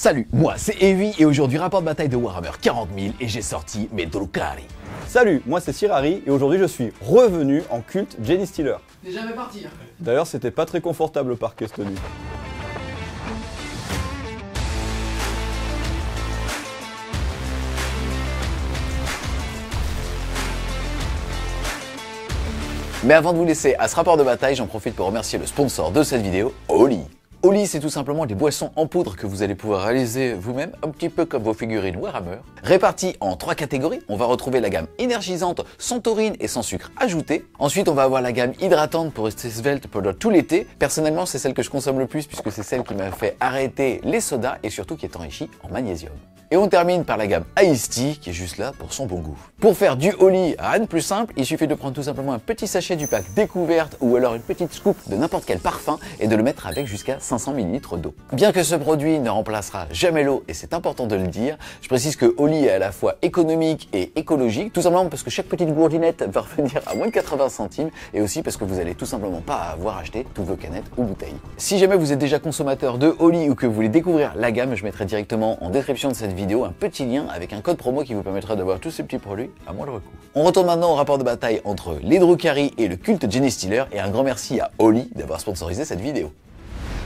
Salut, moi c'est Heavy et aujourd'hui rapport de bataille de Warhammer 40 000 et j'ai sorti mes Drukhari. Salut, moi c'est Sirari et aujourd'hui je suis revenu en culte Genestealer. T'es jamais parti hein. D'ailleurs c'était pas très confortable le parquet cette nuit. Mais avant de vous laisser à ce rapport de bataille, j'en profite pour remercier le sponsor de cette vidéo, Oli. Oli, c'est tout simplement des boissons en poudre que vous allez pouvoir réaliser vous-même, un petit peu comme vos figurines Warhammer. Réparties en 3 catégories, on va retrouver la gamme énergisante, sans taurine et sans sucre ajouté. Ensuite, on va avoir la gamme hydratante pour rester svelte pendant tout l'été. Personnellement, c'est celle que je consomme le plus puisque c'est celle qui m'a fait arrêter les sodas et surtout qui est enrichie en magnésium. Et on termine par la gamme Iced Tea qui est juste là pour son bon goût. Pour faire du Oli, rien de plus simple, il suffit de prendre tout simplement un petit sachet du pack découverte ou alors une petite scoop de n'importe quel parfum et de le mettre avec jusqu'à 500 ml d'eau. Bien que ce produit ne remplacera jamais l'eau, et c'est important de le dire, je précise que Oli est à la fois économique et écologique, tout simplement parce que chaque petite gourdinette va revenir à moins de 80 centimes et aussi parce que vous allez tout simplement pas avoir acheté toutes vos canettes ou bouteilles. Si jamais vous êtes déjà consommateur de Oli ou que vous voulez découvrir la gamme, je mettrai directement en description de cette vidéo un petit lien avec un code promo qui vous permettra d'avoir tous ces petits produits à moindre coût. On retourne maintenant au rapport de bataille entre les Drukhari et le culte Genestealer et un grand merci à Oli d'avoir sponsorisé cette vidéo.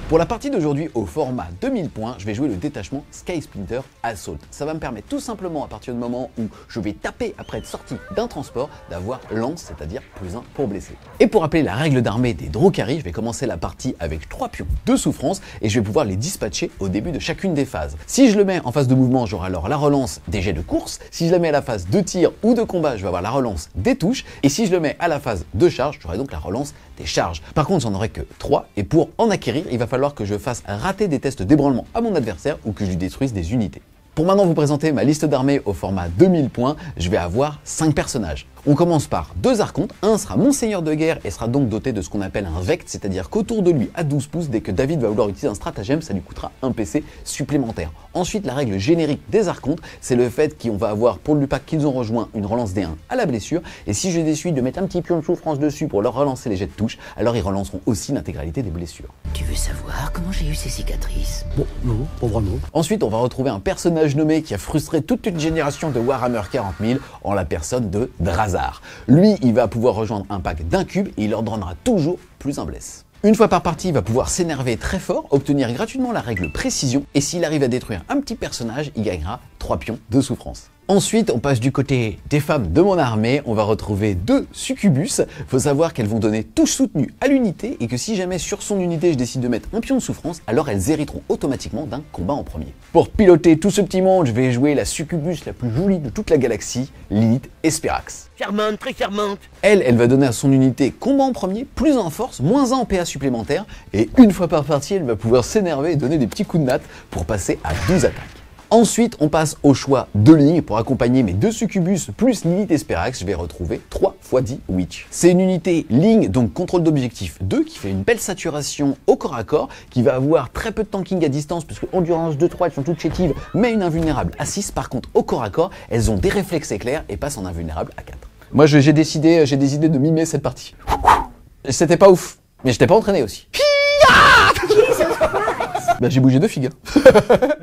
Pour la partie d'aujourd'hui au format 2000 points, je vais jouer le détachement Sky Splinter Assault. Ça va me permettre tout simplement à partir du moment où je vais taper après être sorti d'un transport d'avoir lance, c'est-à-dire +1 pour blesser. Et pour rappeler la règle d'armée des Drukhari, je vais commencer la partie avec 3 pions de souffrance et je vais pouvoir les dispatcher au début de chacune des phases. Si je le mets en phase de mouvement, j'aurai alors la relance des jets de course. Si je la mets à la phase de tir ou de combat, je vais avoir la relance des touches. Et si je le mets à la phase de charge, j'aurai donc la relance des charges. Par contre, j'en aurai que 3 et pour en acquérir, il va falloir que je fasse rater des tests d'ébranlement à mon adversaire ou que je lui détruise des unités. Pour maintenant vous présenter ma liste d'armées au format 2000 points, je vais avoir 5 personnages. On commence par 2 archontes, un sera mon seigneur de guerre et sera donc doté de ce qu'on appelle un vect, c'est-à-dire qu'autour de lui à 12 pouces, dès que David va vouloir utiliser un stratagème, ça lui coûtera un PC supplémentaire. Ensuite, la règle générique des archontes, c'est le fait qu'on va avoir pour le Lupac qu'ils ont rejoint une relance D1 à la blessure, et si je décide de mettre un petit pion de souffrance dessus pour leur relancer les jets de touche, alors ils relanceront aussi l'intégralité des blessures. Tu veux savoir comment j'ai eu ces cicatrices? Bon, non, pas vraiment. Ensuite, on va retrouver un personnage nommé qui a frustré toute une génération de Warhammer 40 000 en la personne de Drazar. Lui, il va pouvoir rejoindre un pack d'un cube et il leur donnera toujours +1 bless. Une fois par partie, il va pouvoir s'énerver très fort, obtenir gratuitement la règle précision et s'il arrive à détruire un petit personnage, il gagnera 3 pions de souffrance. Ensuite, on passe du côté des femmes de mon armée, on va retrouver 2 succubus. Faut savoir qu'elles vont donner touche soutenue à l'unité et que si jamais sur son unité je décide de mettre un pion de souffrance, alors elles hériteront automatiquement d'un combat en premier. Pour piloter tout ce petit monde, je vais jouer la succubus la plus jolie de toute la galaxie, Lilith Esperax. Charmante, très charmante. Elle va donner à son unité combat en premier, +1 en force, -1 en PA supplémentaire et une fois par partie, elle va pouvoir s'énerver et donner des petits coups de natte pour passer à 12 attaques. Ensuite, on passe au choix de ligne. Pour accompagner mes 2 succubus plus Lilith Esperax, je vais retrouver 3 x 10 Witch. C'est une unité ligne, donc contrôle d'objectif 2, qui fait une belle saturation au corps à corps, qui va avoir très peu de tanking à distance, puisque endurance 2-3, elles sont toutes chétives, mais une invulnérable à 6. Par contre, au corps à corps, elles ont des réflexes éclairs et passent en invulnérable à 4. Moi, j'ai décidé de mimer cette partie. C'était pas ouf, mais j'étais pas entraîné aussi. Bah, j'ai bougé de figue.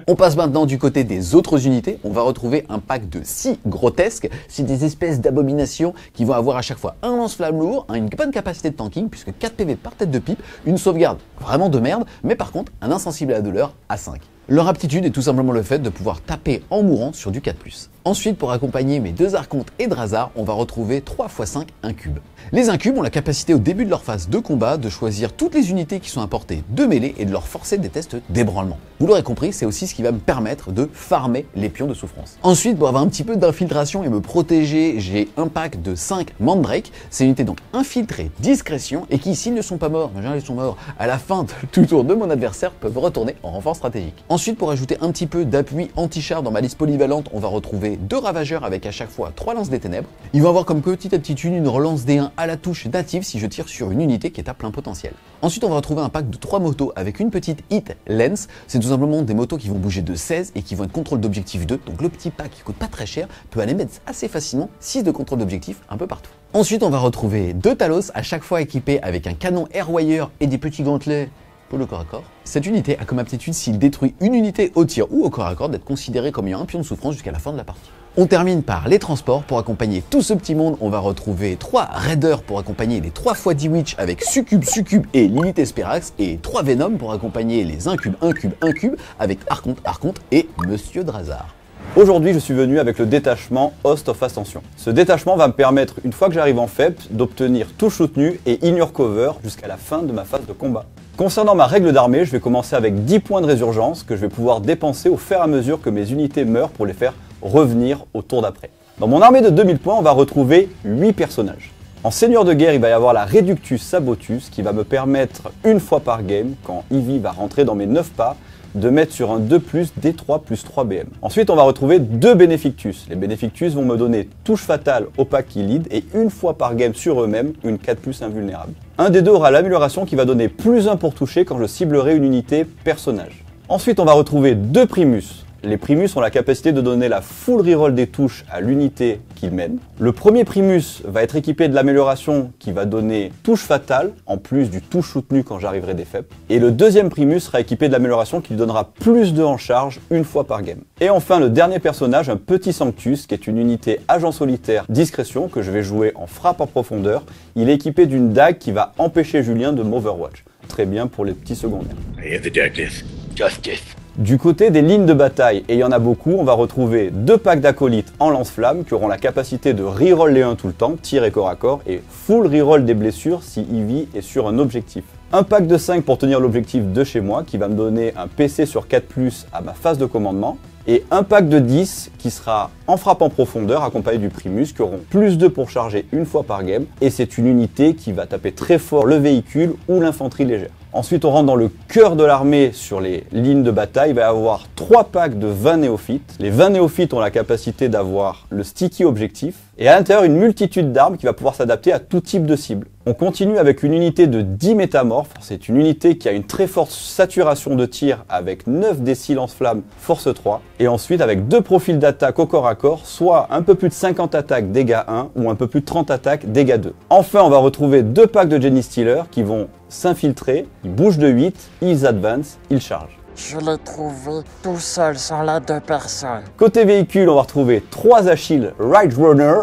On passe maintenant du côté des autres unités. On va retrouver un pack de 6 grotesques. C'est des espèces d'abominations qui vont avoir à chaque fois un lance-flamme lourd, une bonne capacité de tanking, puisque 4 PV par tête de pipe, une sauvegarde vraiment de merde, mais par contre un insensible à la douleur à 5. Leur aptitude est tout simplement le fait de pouvoir taper en mourant sur du 4+. Ensuite, pour accompagner mes 2 archontes et Drazar, on va retrouver 3 x 5 incubes. Les incubes ont la capacité au début de leur phase de combat de choisir toutes les unités qui sont à portée de mêlée et de leur forcer des tests d'ébranlement. Vous l'aurez compris, c'est aussi ce qui va me permettre de farmer les pions de souffrance. Ensuite, pour avoir un petit peu d'infiltration et me protéger, j'ai un pack de 5 Mandrake. C'est une unité donc infiltrée discrétion et qui, s'ils ne sont pas morts, ils sont morts à la fin de tout tour de mon adversaire, peuvent retourner en renfort stratégique. Ensuite, pour ajouter un petit peu d'appui anti-char dans ma liste polyvalente, on va retrouver 2 ravageurs avec à chaque fois 3 lances des ténèbres. Ils vont avoir comme petite aptitude une relance D1 à la touche native si je tire sur une unité qui est à plein potentiel. Ensuite, on va retrouver un pack de 3 motos avec une petite hit lens. C'est tout simplement des motos qui vont bouger de 16 et qui vont être contrôle d'objectif 2. Donc le petit pack qui coûte pas très cher peut aller mettre assez facilement 6 de contrôle d'objectif un peu partout. Ensuite, on va retrouver 2 Talos à chaque fois équipés avec un canon Airwire et des petits gantelets pour le corps à corps. Cette unité a comme aptitude, s'il détruit une unité au tir ou au corps à corps, d'être considéré comme ayant un pion de souffrance jusqu'à la fin de la partie. On termine par les transports. Pour accompagner tout ce petit monde, on va retrouver 3 Raiders pour accompagner les 3 fois 10 Witch avec Succube, Succube et Lilith Esperax, et 3 Venom pour accompagner les Incubes, Incubes, Incubes avec Archonte, Archonte et Monsieur Drazar. Aujourd'hui, je suis venu avec le détachement Host of Ascension. Ce détachement va me permettre, une fois que j'arrive en FEP, d'obtenir touche soutenue et ignore cover jusqu'à la fin de ma phase de combat. Concernant ma règle d'armée, je vais commencer avec 10 points de résurgence que je vais pouvoir dépenser au fur et à mesure que mes unités meurent pour les faire revenir au tour d'après. Dans mon armée de 2000 points, on va retrouver 8 personnages. En seigneur de guerre, il va y avoir la Reductus Sabotus qui va me permettre, une fois par game, quand Eevee va rentrer dans mes 9 pas, de mettre sur un 2+, D3 plus 3 BM. Ensuite, on va retrouver 2 Benefictus. Les Benefictus vont me donner touche fatale au pack qui lead et une fois par game sur eux-mêmes, une 4+ invulnérable. Un des deux aura l'amélioration qui va donner +1 pour toucher quand je ciblerai une unité personnage. Ensuite, on va retrouver 2 Primus. Les Primus ont la capacité de donner la full reroll des touches à l'unité qu'ils mènent. Le premier Primus va être équipé de l'amélioration qui va donner touche fatale, en plus du touche soutenu quand j'arriverai des FEP. Et le deuxième Primus sera équipé de l'amélioration qui lui donnera +2 en charge une fois par game. Et enfin le dernier personnage, un petit Sanctus, qui est une unité agent solitaire discrétion que je vais jouer en frappe en profondeur. Il est équipé d'une dague qui va empêcher Julien de m'overwatch. Très bien pour les petits secondaires. I hear the darkness. Justice. Du côté des lignes de bataille, et il y en a beaucoup, on va retrouver 2 packs d'acolytes en lance-flamme qui auront la capacité de reroll les 1 tout le temps, tir et corps à corps, et full reroll des blessures si Eevee est sur un objectif. Un pack de 5 pour tenir l'objectif de chez moi qui va me donner un PC sur 4+ à ma phase de commandement. Et un pack de 10 qui sera en frappe en profondeur accompagné du Primus qui auront +2 pour charger une fois par game. Et c'est une unité qui va taper très fort le véhicule ou l'infanterie légère. Ensuite, on rentre dans le cœur de l'armée sur les lignes de bataille. Il va y avoir 3 packs de 20 néophytes. Les 20 néophytes ont la capacité d'avoir le sticky objectif. Et à l'intérieur, une multitude d'armes qui va pouvoir s'adapter à tout type de cible. On continue avec une unité de 10 métamorphes. C'est une unité qui a une très forte saturation de tir avec 9 des silences flammes force 3. Et ensuite avec 2 profils d'attaque au corps à corps, soit un peu plus de 50 attaques dégâts 1 ou un peu plus de 30 attaques dégâts 2. Enfin, on va retrouver 2 packs de Jenny Stealer qui vont s'infiltrer, ils bougent de 8, ils advance, ils chargent. Je l'ai trouvé tout seul sans l'aide de personne. Côté véhicule, on va retrouver 3 Achilles Ride Runner.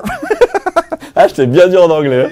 Ah, je t'ai bien dit en anglais.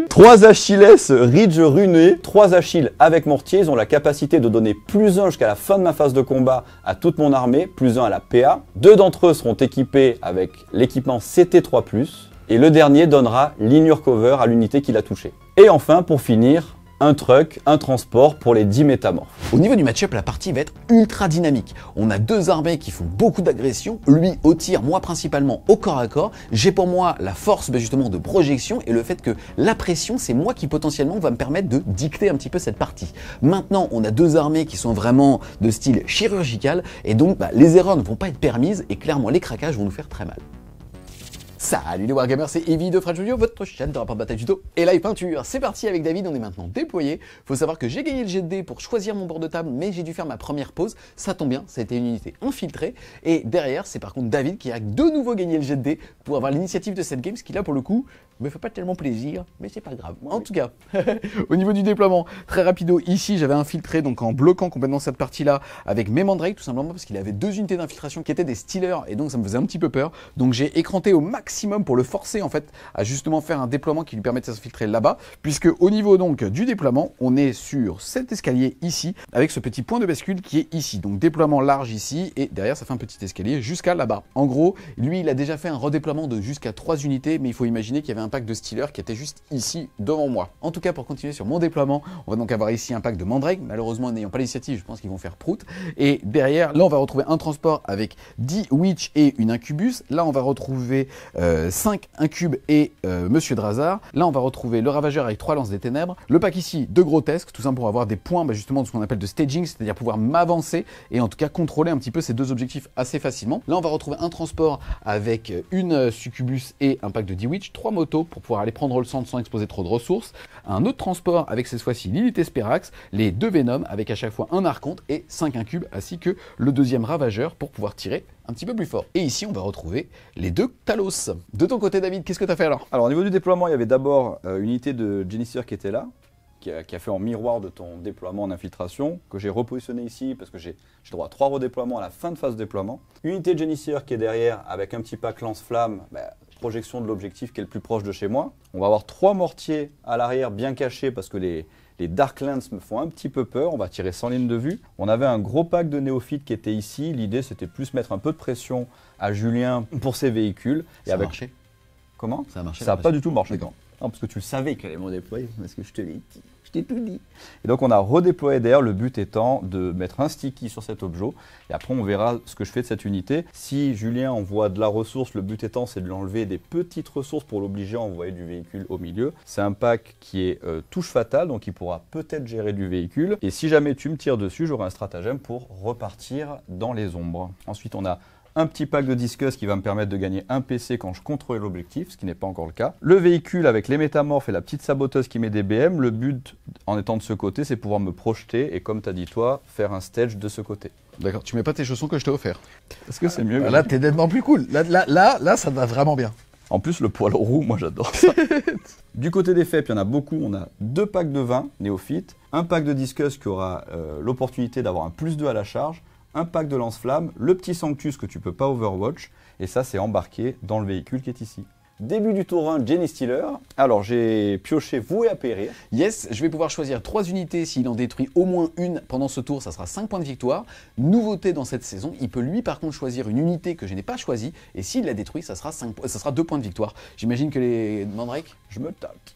3 Achilles Ridge Runé, 3 Achilles avec mortier. Ils ont la capacité de donner +1 jusqu'à la fin de ma phase de combat à toute mon armée, +1 à la PA. 2 d'entre eux seront équipés avec l'équipement CT3+. Et le dernier donnera l'ignore cover à l'unité qui l'a touché. Et enfin, pour finir, un truck, un transport pour les 10 métamorphes. Au niveau du match-up, la partie va être ultra dynamique. On a 2 armées qui font beaucoup d'agression, lui au tir, moi principalement au corps à corps. J'ai pour moi la force justement de projection et le fait que la pression, c'est moi qui potentiellement va me permettre de dicter un petit peu cette partie. Maintenant, on a 2 armées qui sont vraiment de style chirurgical et donc les erreurs ne vont pas être permises et clairement les craquages vont nous faire très mal. Salut les Wargamers, c'est Eevee de Fred Studio, votre chaîne de rapport de bataille tuto et live peinture. C'est parti avec David, on est maintenant déployé. Faut savoir que j'ai gagné le jet de dés pour choisir mon bord de table, mais j'ai dû faire ma première pause. Ça tombe bien, ça a été une unité infiltrée. Et derrière, c'est par contre David qui a de nouveau gagné le jet de dés pour avoir l'initiative de cette game, ce qui là pour le coup me fait pas tellement plaisir, mais c'est pas grave. En tout cas, au niveau du déploiement, très rapido, ici j'avais infiltré donc en bloquant complètement cette partie-là avec mes mandrakes, tout simplement parce qu'il avait 2 unités d'infiltration qui étaient des stealers et donc ça me faisait un petit peu peur. Donc j'ai écranté au maximum pour le forcer en fait à justement faire un déploiement qui lui permettait de s'infiltrer là-bas, puisque au niveau donc du déploiement, on est sur cet escalier ici avec ce petit point de bascule qui est ici. Donc déploiement large ici et derrière ça fait un petit escalier jusqu'à là-bas. En gros, lui il a déjà fait un redéploiement de jusqu'à 3 unités, mais il faut imaginer qu'il y avait un pack de stealers qui était juste ici devant moi. En tout cas, pour continuer sur mon déploiement, on va donc avoir ici un pack de mandrake. Malheureusement, n'ayant pas l'initiative, je pense qu'ils vont faire prout. Et derrière, là on va retrouver un transport avec 10 witch et une incubus. Là on va retrouver 5 incubes et Monsieur Drazar. Là on va retrouver le ravageur avec 3 lances des ténèbres. Le pack ici de grotesque, tout ça pour avoir des points justement de ce qu'on appelle de staging, c'est-à-dire pouvoir m'avancer et en tout cas contrôler un petit peu ces 2 objectifs assez facilement. Là on va retrouver un transport avec une succubus et un pack de 10 witch, 3 motos pour pouvoir aller prendre le centre sans exposer trop de ressources. Un autre transport avec cette fois-ci Lilith Esperax, les 2 Venom avec à chaque fois un archonte et 5 incubes, ainsi que le deuxième ravageur pour pouvoir tirer un petit peu plus fort. Et ici, on va retrouver les 2 Talos. De ton côté, David, qu'est-ce que tu as fait alors? Alors, au niveau du déploiement, il y avait d'abord une unité de Genesis qui était là, qui a fait en miroir de ton déploiement en infiltration, que j'ai repositionné ici parce que j'ai droit à 3 redéploiements à la fin de phase de déploiement. Unité de génisseur qui est derrière avec un petit pack lance-flamme, projection de l'objectif qui est le plus proche de chez moi. On va avoir 3 mortiers à l'arrière bien cachés parce que les Darklands me font un petit peu peur, on va tirer sans ligne de vue. On avait un gros pack de néophytes qui était ici, l'idée c'était plus mettre un peu de pression à Julien pour ses véhicules. Ça a marché. Comment? Ça a marché. Ça n'a pas du tout marché. Non, parce que tu le savais qu'il allait me redéployer, parce que je te l'ai dit. Je t'ai tout dit. Et donc on a redéployé derrière, le but étant de mettre un sticky sur cet objet. Et après on verra ce que je fais de cette unité. Si Julien envoie de la ressource, le but étant c'est de l'enlever des petites ressources pour l'obliger à envoyer du véhicule au milieu. C'est un pack qui est touche fatale, donc il pourra peut-être gérer du véhicule. Et si jamais tu me tires dessus, j'aurai un stratagème pour repartir dans les ombres. Ensuite on a un petit pack de discus qui va me permettre de gagner un PC quand je contrôle l'objectif, ce qui n'est pas encore le cas. Le véhicule avec les métamorphes et la petite saboteuse qui met des BM, le but en étant de ce côté, c'est pouvoir me projeter et comme tu as dit toi, faire un stage de ce côté. D'accord, tu mets pas tes chaussons que je t'ai offert. Est-ce que c'est mieux? Là, t'es nettement plus cool. Là, ça va vraiment bien. En plus, le poil roux, moi j'adore ça. Du côté des FEP, il y en a beaucoup. On a 2 packs de 20 néophytes, un pack de discus qui aura l'opportunité d'avoir un +2 à la charge, un pack de lance-flammes, le petit Sanctus que tu peux pas overwatch, et ça c'est embarqué dans le véhicule qui est ici. Début du tour 1, Jenny Stealer. Alors j'ai pioché voué à périr. Yes, je vais pouvoir choisir 3 unités. S'il en détruit au moins une pendant ce tour, ça sera 5 points de victoire. Nouveauté dans cette saison, il peut lui par contre choisir une unité que je n'ai pas choisie. Et s'il la détruit, ça sera 2 points de victoire. J'imagine que les Mandrakes, Je me tâte.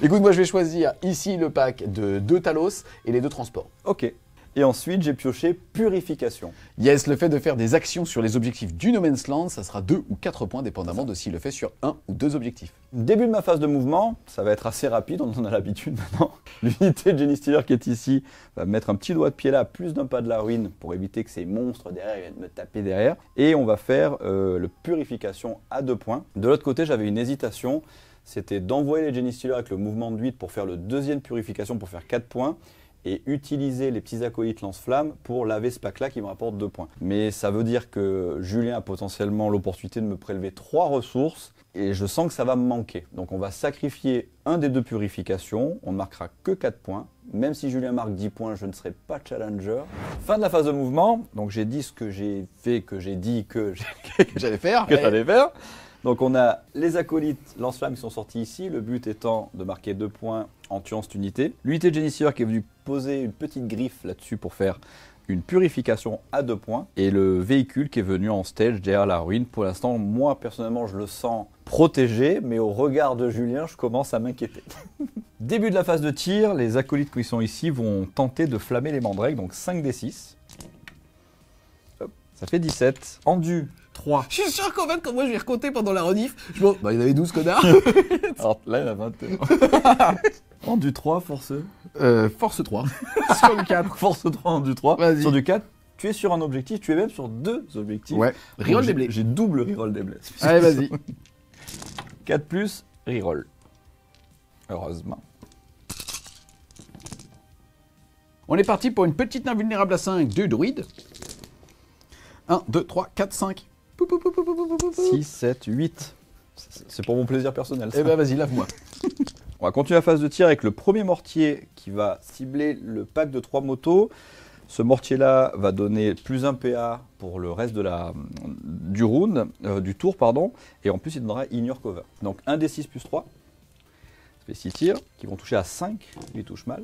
écoute, moi je vais choisir ici le pack de 2 Talos et les 2 transports. Ok. Et ensuite, j'ai pioché Purification. Yes, le fait de faire des actions sur les objectifs du No Man's Land, ça sera 2 ou 4 points, dépendamment de s'il le fait sur 1 ou 2 objectifs. Début de ma phase de mouvement, ça va être assez rapide, on en a l'habitude maintenant. L'unité de Jenny Stealer qui est ici va me mettre un petit doigt de pied là, plus d'un pas de la ruine, pour éviter que ces monstres derrière viennent me taper derrière. Et on va faire le Purification à 2 points. De l'autre côté, j'avais une hésitation, c'était d'envoyer les Jenny Stealer avec le mouvement de 8 pour faire le deuxième Purification pour faire 4 points. Et utiliser les petits acolytes lance-flammes pour laver ce pack-là qui me rapporte 2 points. Mais ça veut dire que Julien a potentiellement l'opportunité de me prélever 3 ressources et je sens que ça va me manquer. Donc on va sacrifier un des 2 purifications, on ne marquera que 4 points. Même si Julien marque 10 points, je ne serai pas challenger. Fin de la phase de mouvement, donc j'ai dit ce que j'ai fait, que j'ai dit que J'allais faire. j'allais faire. Donc on a les acolytes lance-flammes qui sont sortis ici, le but étant de marquer 2 points en tuant cette unité. L'unité de génisseur qui est venue poser une petite griffe là-dessus pour faire une purification à 2 points. Et le véhicule qui est venu en stage derrière la ruine. Pour l'instant, moi personnellement, je le sens protégé, mais au regard de Julien, je commence à m'inquiéter. Début de la phase de tir, les acolytes qui sont ici vont tenter de flammer les mandrakes, donc 5d6. Hop, ça fait 17. Endu 3. Je suis sûr qu'en fait, quand moi je vais recompter pendant la rediff, il y en avait 12 connards. Alors là, il y en a 21. Endu 3, force. Force 3. Sur le 4. Force 3, endu 3. Vas-y. Sur du 4, tu es sur un objectif, tu es même sur 2 objectifs. Ouais. Donc, Reroll des blés. J'ai double reroll des blés. Allez, vas-y. 4 plus, reroll. Heureusement. On est parti pour une petite invulnérable à 5 de druide. 1, 2, 3, 4, 5. 6, 7, 8. C'est pour mon plaisir personnel. Ça. Eh ben vas-y, lave-moi. On va continuer la phase de tir avec le premier mortier qui va cibler le pack de 3 motos. Ce mortier-là va donner plus 1 PA pour le reste du round, du tour, pardon. Et en plus, il donnera Ignore Cover. Donc 1 d 6 plus 3. Ça fait 6 tirs qui vont toucher à 5. Il touche mal.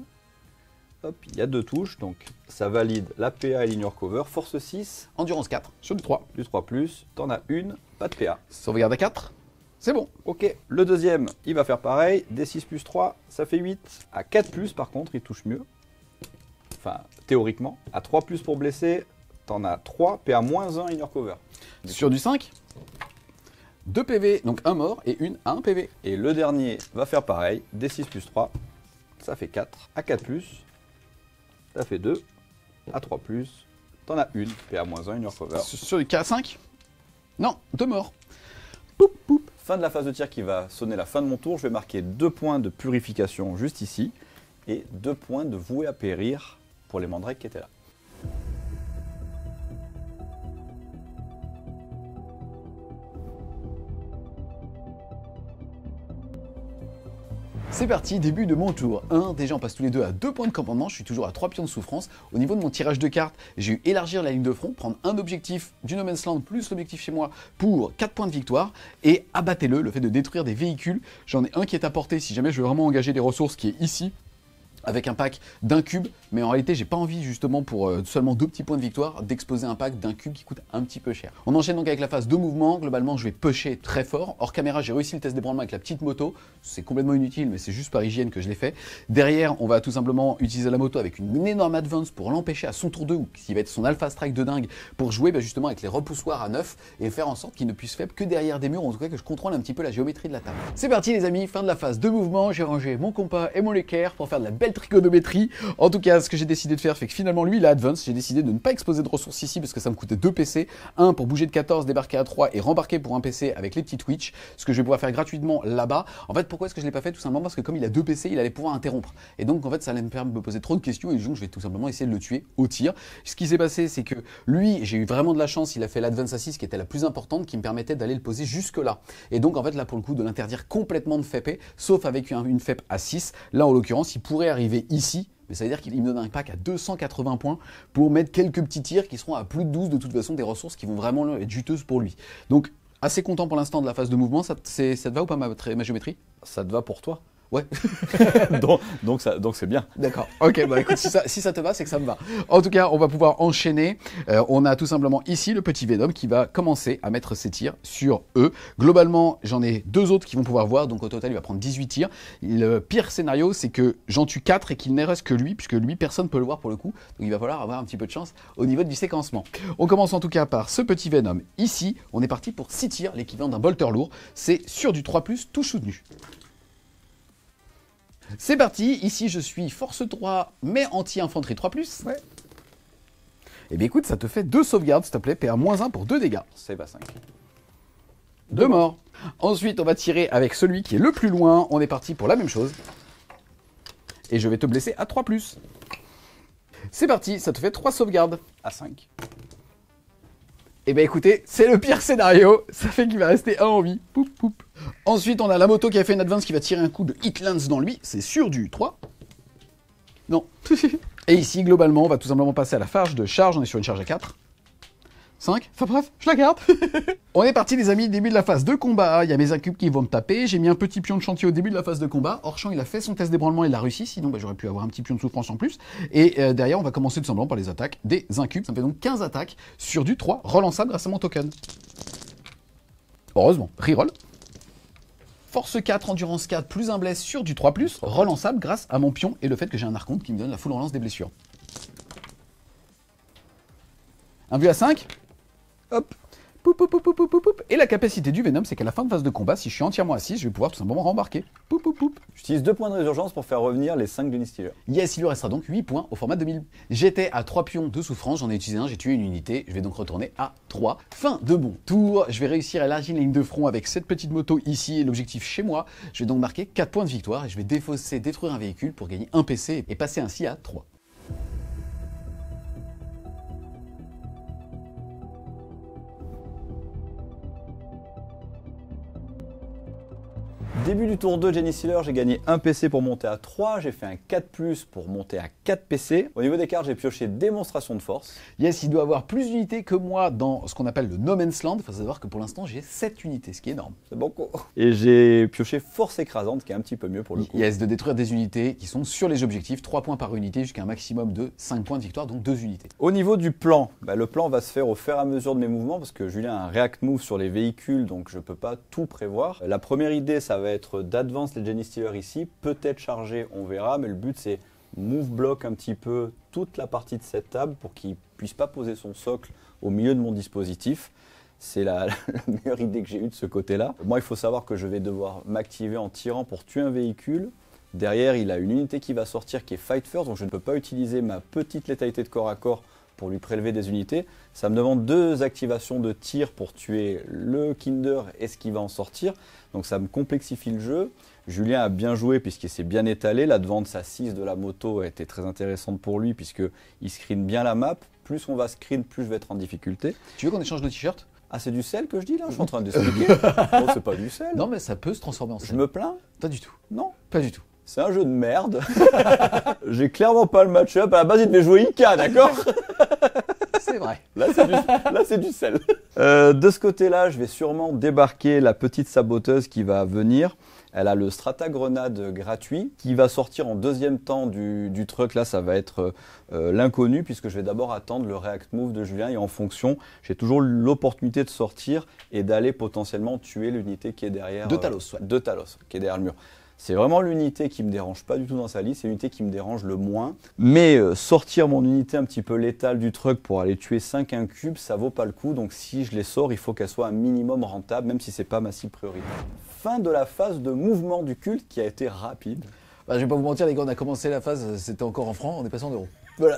Hop, il y a 2 touches, donc ça valide la PA et l'Ignore Cover. Force 6. Endurance 4. Sur du 3. Plus 3 plus. T'en as une, pas de PA. Sauvegarde à 4. C'est bon. Ok, le deuxième, il va faire pareil. D6 plus 3, ça fait 8. À 4 plus, par contre, il touche mieux. Enfin, théoriquement. À 3 plus pour blesser, t'en as 3. PA moins 1, Ignore Cover. Sur du 5. 2 PV, donc 1 mort et une à 1 PV. Et le dernier va faire pareil. D6 plus 3, ça fait 4. À 4 plus, ça fait 2. À 3 plus, t'en as une. PA moins 1, Ignore Cover. Sur du 4, 5. Non, 2 morts. Fin de la phase de tir qui va sonner la fin de mon tour. Je vais marquer 2 points de purification juste ici. Et 2 points de voué à périr pour les mandrakes qui étaient là. C'est parti, début de mon tour 1. Déjà, on passe tous les deux à 2 points de commandement. Je suis toujours à 3 pions de souffrance. Au niveau de mon tirage de cartes, j'ai eu élargir la ligne de front, prendre un objectif du No Man's Land plus l'objectif chez moi pour 4 points de victoire. Et abattez-le, le fait de détruire des véhicules. J'en ai un qui est à portée si jamais je veux vraiment engager des ressources, qui est ici, avec un pack d'un cube, mais en réalité j'ai pas envie justement pour seulement 2 petits points de victoire d'exposer un pack d'un cube qui coûte un petit peu cher. On enchaîne donc avec la phase de mouvement. Globalement je vais pusher très fort. Hors caméra j'ai réussi le test d'ébranlement avec la petite moto, c'est complètement inutile mais c'est juste par hygiène que je l'ai fait. Derrière on va tout simplement utiliser la moto avec une énorme advance pour l'empêcher à son tour 2 ou qui va être son alpha strike de dingue pour jouer justement avec les repoussoirs à 9 et faire en sorte qu'il ne puisse faire que derrière des murs, en tout cas que je contrôle un petit peu la géométrie de la table. C'est parti les amis, fin de la phase de mouvement, j'ai rangé mon compas et mon équerre pour faire de la belle trigonométrie. En tout cas, ce que j'ai décidé de faire, c'est que finalement, lui, il a advance. J'ai décidé de ne pas exposer de ressources ici parce que ça me coûtait 2 PC. Un pour bouger de 14, débarquer à 3 et rembarquer pour un PC avec les petits Twitch. Ce que je vais pouvoir faire gratuitement là-bas. En fait, pourquoi est-ce que je ne l'ai pas fait? Tout simplement parce que comme il a 2 PC, il allait pouvoir interrompre. Et donc, en fait, ça allait me poser trop de questions et donc je vais tout simplement essayer de le tuer au tir. Ce qui s'est passé, c'est que lui, j'ai eu vraiment de la chance. Il a fait l'advance à 6 qui était la plus importante, qui me permettait d'aller le poser jusque-là. Et donc, en fait, là, pour le coup, de l'interdire complètement de FEP, sauf avec une FEP à 6. Là, en l'occurrence, il pourrait arriver ici. Mais ça veut dire qu'il me donne un pack à 280 points pour mettre quelques petits tirs qui seront à plus de 12 de toute façon, des ressources qui vont vraiment être juteuses pour lui. Donc assez content pour l'instant de la phase de mouvement, ça te va ou pas ma géométrie? Ça te va pour toi? Ouais. donc c'est bien. D'accord. Ok, bah écoute, si ça te va, c'est que ça me va. En tout cas, on va pouvoir enchaîner. On a tout simplement ici le petit Venom qui va commencer à mettre ses tirs sur eux. Globalement, j'en ai 2 autres qui vont pouvoir voir, donc au total, il va prendre 18 tirs. Le pire scénario, c'est que j'en tue 4 et qu'il ne reste que lui, puisque lui, personne ne peut le voir pour le coup. Donc il va falloir avoir un petit peu de chance au niveau du séquencement. On commence en tout cas par ce petit Venom. Ici, on est parti pour 6 tirs, l'équivalent d'un bolter lourd. C'est sur du 3+, tout soutenu. C'est parti, ici je suis force 3 mais anti-infanterie 3+. Ouais. Eh bien écoute, ça te fait 2 sauvegardes s'il te plaît, PA-1 pour 2 dégâts. Save à 5. 2 morts. Ensuite on va tirer avec celui qui est le plus loin, on est parti pour la même chose. Et je vais te blesser à 3+. C'est parti, ça te fait 3 sauvegardes. À 5. Eh bien écoutez, c'est le pire scénario, ça fait qu'il va rester 1 en vie. Poup, poup. Ensuite, on a la moto qui a fait une advance qui va tirer un coup de Hitlands dans lui, c'est sur du 3. Non. Et ici, globalement, on va tout simplement passer à la phase de charge, on est sur une charge à 4. 5, enfin bref, je la garde. On est parti les amis, début de la phase de combat, il y a mes incubes qui vont me taper, j'ai mis un petit pion de chantier au début de la phase de combat, Orchamp il a fait son test d'ébranlement, il l'a réussi, sinon j'aurais pu avoir un petit pion de souffrance en plus, et derrière on va commencer tout simplement par les attaques des incubes, ça me fait donc 15 attaques sur du 3, relançable grâce à mon token. Heureusement, reroll. Force 4, endurance 4, plus un bless sur du 3+, relançable grâce à mon pion et le fait que j'ai un archonte qui me donne la full relance des blessures. Un vu à 5. Hop. Poup, poup, poup, poup, poup, poup. Et la capacité du Venom, c'est qu'à la fin de phase de combat, si je suis entièrement à 6, je vais pouvoir tout simplement rembarquer. Poup, poup, poup. J'utilise 2 points de résurgence pour faire revenir les 5 Genie Stealer. Yes, il lui restera donc 8 points au format 2000. J'étais à 3 pions de souffrance, j'en ai utilisé un, j'ai tué une unité, je vais donc retourner à 3. Fin de mon tour, je vais réussir à élargir la ligne de front avec cette petite moto ici et l'objectif chez moi. Je vais donc marquer 4 points de victoire et je vais défausser, détruire un véhicule pour gagner un PC et passer ainsi à 3. Début du tour 2 Genie Stealer, j'ai gagné un PC pour monter à 3, j'ai fait un 4+, pour monter à 4 PC. Au niveau des cartes, j'ai pioché démonstration de force. Yes, il doit avoir plus d'unités que moi dans ce qu'on appelle le No Man's Land. Il faut savoir que pour l'instant, j'ai 7 unités, ce qui est énorme. C'est beaucoup. Et j'ai pioché force écrasante, qui est un petit peu mieux pour le coup. Yes, de détruire des unités qui sont sur les objectifs, 3 points par unité jusqu'à un maximum de 5 points de victoire, donc 2 unités. Au niveau du plan, le plan va se faire au fur et à mesure de mes mouvements, parce que Julien a un react move sur les véhicules, donc je ne peux pas tout prévoir. La première idée, ça va être d'advance les Genie Stealer ici, peut-être chargé, on verra, mais le but c'est move block un petit peu toute la partie de cette table pour qu'il ne puisse pas poser son socle au milieu de mon dispositif. C'est la meilleure idée que j'ai eue de ce côté-là. Moi, il faut savoir que je vais devoir m'activer en tirant pour tuer un véhicule. Derrière, il a une unité qui va sortir qui est Fight First, donc je ne peux pas utiliser ma petite létalité de corps à corps pour lui prélever des unités. Ça me demande 2 activations de tir pour tuer le Kinder et ce qui va en sortir. Donc ça me complexifie le jeu. Julien a bien joué puisqu'il s'est bien étalé. L'advance à 6 de la moto a été très intéressante pour lui puisqu'il screen bien la map. Plus on va screen, plus je vais être en difficulté. Tu veux qu'on échange de t-shirt? Ah, c'est du sel que je dis là? Je suis en train d'expliquer. Oh, c'est pas du sel. Non, mais ça peut se transformer en Je sel. me plains? Pas du tout. Non. Pas du tout. C'est un jeu de merde. J'ai clairement pas le match-up. À la base, il devait jouer Ika, d'accord? C'est vrai. Là, c'est du sel. De ce côté-là, je vais sûrement débarquer la petite saboteuse qui va venir. Elle a le Strata Grenade gratuit qui va sortir en deuxième temps du truc. Là, ça va être l'inconnu puisque je vais d'abord attendre le React Move de Julien et en fonction, j'ai toujours l'opportunité de sortir et d'aller potentiellement tuer l'unité qui est derrière. De Talos, ouais. De Talos, qui est derrière le mur. C'est vraiment l'unité qui me dérange pas du tout dans sa liste, c'est l'unité qui me dérange le moins. Mais sortir mon unité un petit peu létale du truc pour aller tuer 5 incubes, ça vaut pas le coup. Donc si je les sors, il faut qu'elles soient un minimum rentable, même si c'est pas ma cible prioritaire. Fin de la phase de mouvement du culte qui a été rapide. Bah, je vais pas vous mentir, les gars, on a commencé la phase, c'était encore en francs, on est passé en euros. Voilà,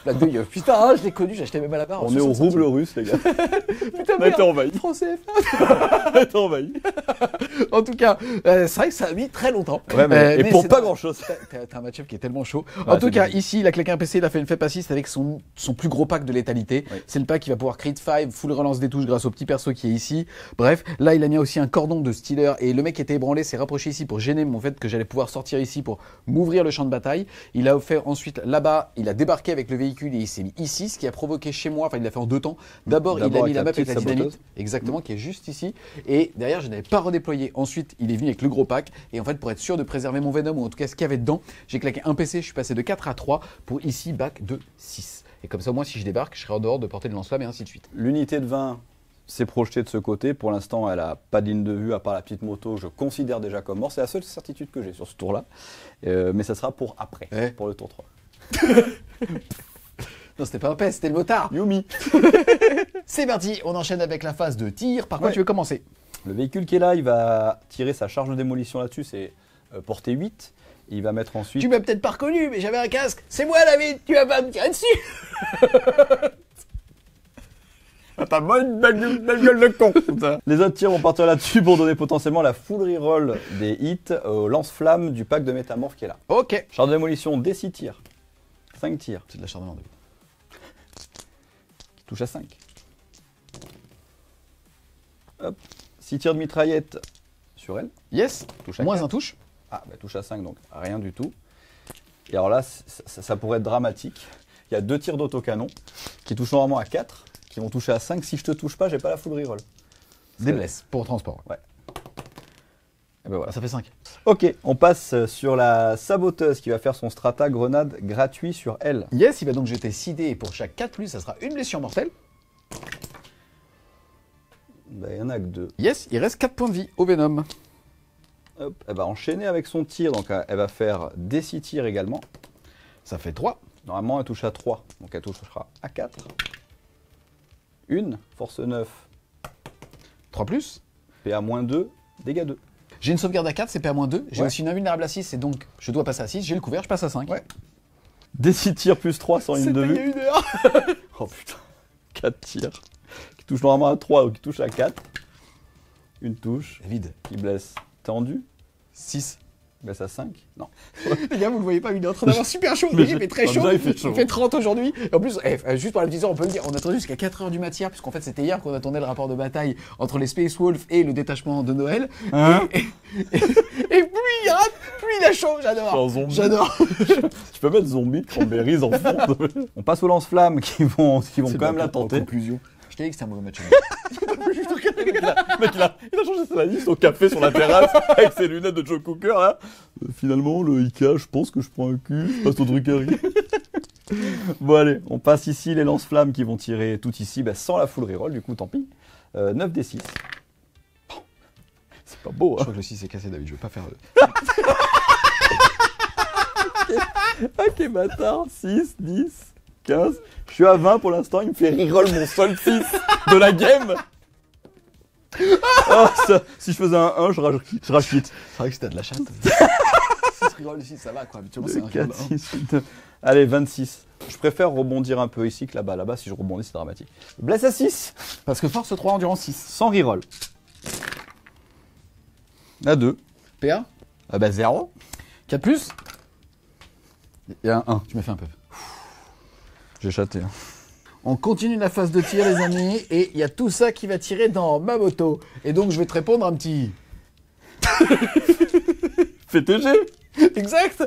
blague de gueule. Putain, hein, je l'ai connu, j'ai acheté même à la barre. On est au rouble russe, les gars. Putain, On a été envahi. Français. On a été envahi. En tout cas, c'est vrai que ça a mis très longtemps. Ouais, mais pour c'est pas dans- grand-chose. T'as un match-up qui est tellement chaud. Ouais, En tout c'est cas, bien. ici, il a claqué un PC, il a fait une fête assist avec son plus gros pack de létalité. Oui. C'est le pack qui va pouvoir crit 5, full relance des touches grâce au petit perso qui est ici. Bref, là, il a mis aussi un cordon de stealer et le mec qui était ébranlé s'est rapproché ici pour gêner mon fait que j'allais pouvoir sortir ici pour m'ouvrir le champ de bataille. Il a offert ensuite là-bas, il a débarqué avec le véhicule et il s'est mis ici, ce qui a provoqué chez moi, enfin il l'a fait en deux temps. D'abord, il a D'abord mis avec la la map avec petite la dynamite, saboteuse. exactement, qui est juste ici. Et derrière, je n'avais pas redéployé. Ensuite, il est venu avec le gros pack. Et en fait, pour être sûr de préserver mon Venom, ou en tout cas ce qu'il y avait dedans, j'ai claqué un PC, je suis passé de 4 à 3 pour ici back de 6. Et comme ça, moi, si je débarque, je serai en dehors de portée de lance-flamme et ainsi de suite. L'unité de 20 s'est projetée de ce côté. Pour l'instant, elle n'a pas de ligne de vue à part la petite moto. Je considère déjà comme mort. C'est la seule certitude que j'ai sur ce tour-là. Mais ça sera pour après, Ouais. pour le tour 3. Non, c'était pas un PES, c'était le motard. Yumi. C'est parti, on enchaîne avec la phase de tir. Par quoi Ouais. tu veux commencer? Le véhicule qui est là, il va tirer sa charge de démolition là-dessus. C'est portée 8. Il va mettre ensuite... Tu m'as peut-être pas reconnu, mais j'avais un casque. C'est moi, David, tu vas pas me tirer dessus. T'as bonne belle gueule de con. Les autres tirs vont partir là-dessus pour donner potentiellement la full reroll des hits au lance-flamme du pack de métamorphe qui est là. Ok. Charge de démolition des 6 tirs. 5 tirs. C'est de l'acharnement, David. Qui touche à 5. Hop. 6 tirs de mitraillette sur elle. Yes. Touche à Moins 4. un touche. Ah, bah touche à 5 donc rien du tout. Et alors là, ça pourrait être dramatique. Il y a 2 tirs d'autocanon qui touchent normalement à 4, qui vont toucher à 5. Si je te touche pas, j'ai pas la full reroll. Des blesses pour transport. Ouais. Et ben voilà. Ça fait 5. Ok, on passe sur la saboteuse qui va faire son strata grenade gratuit sur elle. Yes, il va donc jeter 6 dés et pour chaque 4+, ça sera une blessure mortelle. Bah, il y en a que 2. Yes, il reste 4 points de vie au Venom. Hop, elle va enchaîner avec son tir, donc elle va faire des 6 tirs également. Ça fait 3. Normalement, elle touche à 3, donc elle touchera à 4. Une, force 9, 3+. PA-2, dégâts 2. J'ai une sauvegarde à 4, c'est PA-2. J'ai Ouais. aussi une invulnérable à 6, et donc je dois passer à 6. J'ai le couvert, je passe à 5. Ouais. Des 6 tirs plus 3 sans ligne de vue. une heure. Oh putain, 4 tirs. Qui touche normalement à 3, donc qui touche à 4. Une touche, Vide. qui blesse tendu, 6. blesse à 5. Non. Les gars, vous le voyez pas, il est en train d'avoir super chaud. Mais Il fait très ah, chaud. déjà, il fait chaud. Il fait 30 aujourd'hui. Et en plus, juste pour la petite heure, on peut le dire, on a attendu jusqu'à 4 heures du matin, puisqu'en fait, c'était hier qu'on attendait le rapport de bataille entre les Space Wolves et le détachement de Noël. Hein et plus il rate, plus il a chaud. En J'adore. zombie. J'adore. Tu peux mettre zombie, cranberries en fond. On passe aux lance-flammes qui vont quand même la tenter. Conclusion. Je t'ai dit que c'était un mauvais match. Le mec, il a changé sa liste au café sur la terrasse avec ses lunettes de Joe Cooker là. Finalement, le Ika, je pense que je prends un cul, je passe au Druckery. Bon, allez, on passe ici les lance-flammes qui vont tirer tout ici, bah, sans la full reroll, du coup, tant pis. 9 des 6. C'est pas beau, Je hein. crois que le 6 est cassé, David. Je vais pas faire. Ok, bâtard. 6, 10, 15. Je suis à 20 pour l'instant, il me fait reroll mon seul 6 de la game. Oh, ça, si je faisais un 1, je rage quitte. C'est vrai que c'était de la chatte. 6 rigole ici, ça va quoi. Habituellement, c'est un 4, rigole. 6, 8, 9. Allez, 26. Je préfère rebondir un peu ici que là-bas. Là-bas, si je rebondis, c'est dramatique. Blesse à 6. Parce que force 3 endurance 6. Sans reroll. À 2. PA Ah bah 0. 4+. Il y a un 1. Tu m'as fait un peu. J'ai chaté. Hein. On continue la phase de tir, les amis, et il y a tout ça qui va tirer dans ma moto. Et donc, je vais te répondre un petit... FTG. Exact.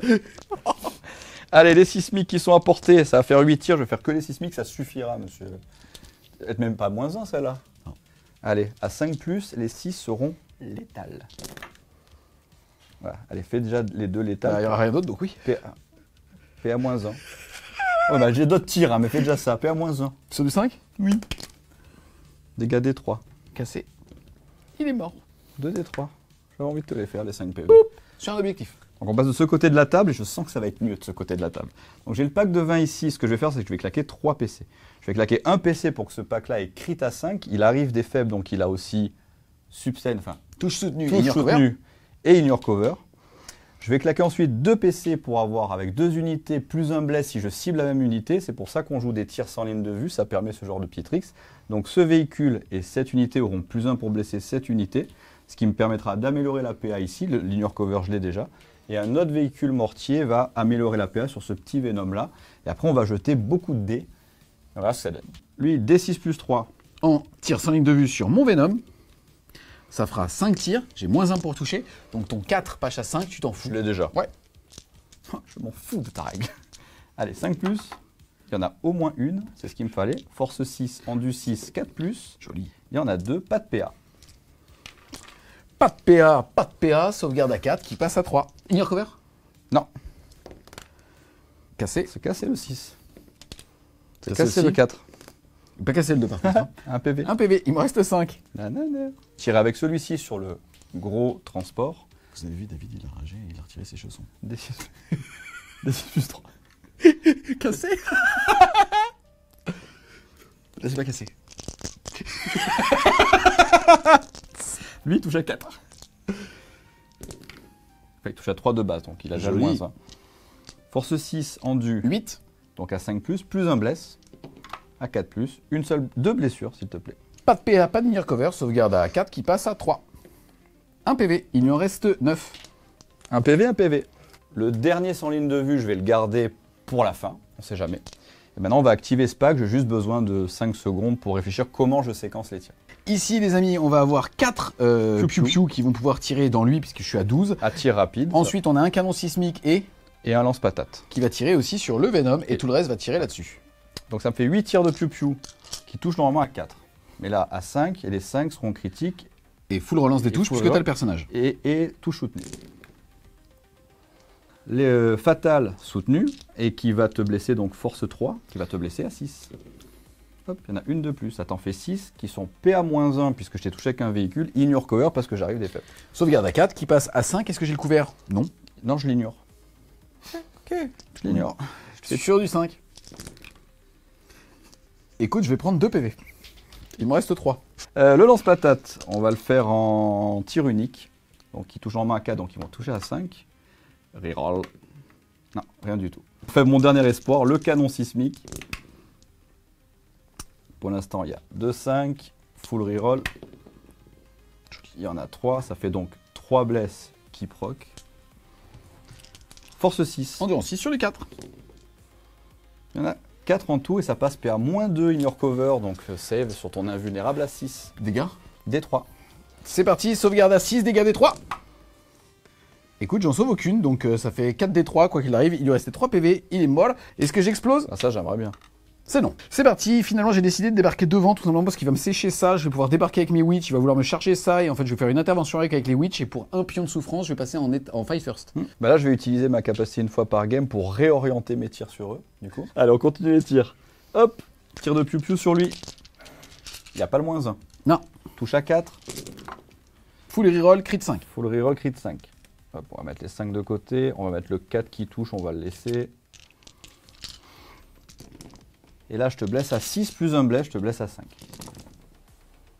Allez, les sismiques qui sont apportés, ça va faire 8 tirs. Je vais faire que les sismiques, ça suffira, monsieur. Peut-être même pas moins 1, celle-là. Allez, à 5+, les 6 seront létales. Voilà, allez, fais déjà les 2 létales. Il n'y aura rien d'autre, donc oui. PA-1. Ouais, bah j'ai d'autres tirs, hein, mais fais déjà ça. PA-1. Sur du 5? Oui. Dégâts D3. Cassé. Il est mort. 2D3. J'avais envie de te les faire, les 5 PV. Sur un objectif. Donc on passe de ce côté de la table et je sens que ça va être mieux de ce côté de la table. Donc j'ai le pack de 20 ici. Ce que je vais faire, c'est que je vais claquer 3 PC. Je vais claquer un PC pour que ce pack-là ait crit à 5. Il arrive des faibles, donc il a aussi subscène, enfin Touche soutenue. touche soutenue et ignore cover. Je vais claquer ensuite 2 PC pour avoir avec 2 unités plus un bless si je cible la même unité. C'est pour ça qu'on joue des tirs sans ligne de vue. Ça permet ce genre de petit tricks. Donc ce véhicule et cette unité auront plus 1 pour blesser cette unité. Ce qui me permettra d'améliorer la PA ici. L'ignore cover, je l'ai déjà. Et un autre véhicule mortier va améliorer la PA sur ce petit Venom là. Et après, on va jeter beaucoup de dés. Voilà ce que ça donne. Lui, D6+3. En tir sans ligne de vue sur mon Venom. Ça fera 5 tirs. J'ai moins 1 pour toucher. Donc ton 4 passe à 5, tu t'en fous. Je l'ai déjà. Ouais. Je m'en fous de ta règle. Allez, 5+. Il y en a au moins une. C'est ce qu'il me fallait. Force 6, endu 6, 4+. Joli. Il y en a 2, pas de PA. Pas de PA, sauvegarde à 4 qui passe à 3. Ignore cover? Non. Cassé. C'est cassé le 6. C'est Cassé cassé aussi. le 4. Pas cassé le 2 par contre. Hein. Un PV. Un PV, il me reste 5. Nanana. Tirer avec celui-ci sur le gros transport. Vous avez vu, David, il a ragé et il a retiré ses chaussons. D6+3. Cassé. Là, c'est pas cassé. Lui, il touche à 4. Enfin, il touche à 3 de base, donc il a déjà le Joli. moins 1. Force 6, endu, 8. donc à 5+, plus un bless, à 4+, deux blessures, s'il te plaît. Pas de PA, pas de ignore cover, sauvegarde à 4 qui passe à 3. Un PV, il lui en reste 9. Un PV. Le dernier sans ligne de vue, je vais le garder pour la fin, on sait jamais. Et maintenant, on va activer ce pack, j'ai juste besoin de 5 secondes pour réfléchir comment je séquence les tirs. Ici, les amis, on va avoir 4 piou-piou qui vont pouvoir tirer dans lui, puisque je suis à 12. À tir rapide. Ensuite, on a un canon sismique et Et un lance-patate. qui va tirer aussi sur le Venom, et tout le reste va tirer là-dessus. Donc ça me fait 8 tirs de piou-piou qui touchent normalement à 4. Mais là, à 5, et les 5 seront critiques Et full relance des Et touches, full puisque t'as relance. le personnage. et touche soutenue. Les fatales soutenues, et qui va te blesser, donc force 3, qui va te blesser à 6. Hop, il y en a une de plus, ça t'en fait 6, qui sont PA-1, puisque je t'ai touché avec un véhicule, ignore cover parce que j'arrive des faibles. Sauvegarde à 4 qui passe à 5. Est-ce que j'ai le couvert? Non. Non, je l'ignore. Ok. Je l'ignore. C'est sur du 5. Écoute, je vais prendre 2 PV. Il me reste 3. Le lance-patate, on va le faire en tir unique. Donc qui touche normalement à 4, donc ils vont toucher à 5. Reroll. Non, rien du tout. Je fais mon dernier espoir, le canon sismique. Pour l'instant, il y a 2, 5, full reroll. Il y en a 3, ça fait donc 3 blesses qui proc. Force 6. Endurance 6 sur les 4. Il y en a 4 en tout et ça passe PA-2 ignore cover, donc save sur ton invulnérable à 6. Dégâts. D3. C'est parti, sauvegarde à 6, dégâts D3. Écoute, j'en sauve aucune, donc ça fait 4 D3, quoi qu'il arrive. Il lui restait 3 PV, il est mort. Est-ce que j'explose? Ah, ça, j'aimerais bien. C'est non. C'est parti, finalement j'ai décidé de débarquer devant, tout simplement parce qu'il va me sécher ça. Je vais pouvoir débarquer avec mes witch, il va vouloir me charger ça, et en fait je vais faire une intervention avec les witch, et pour un pion de souffrance, je vais passer en fight first. Bah là, je vais utiliser ma capacité une fois par game pour réorienter mes tirs sur eux, du coup. Allez, on continue les tirs. Hop, tir de piou-piou sur lui. Il n'y a pas le moins 1. Non. Touche à 4. Full reroll, crit 5. Full reroll, crit 5. Hop, on va mettre les 5 de côté. On va mettre le 4 qui touche, on va le laisser. Et là, je te blesse à 6 plus un bless, je te blesse à 5.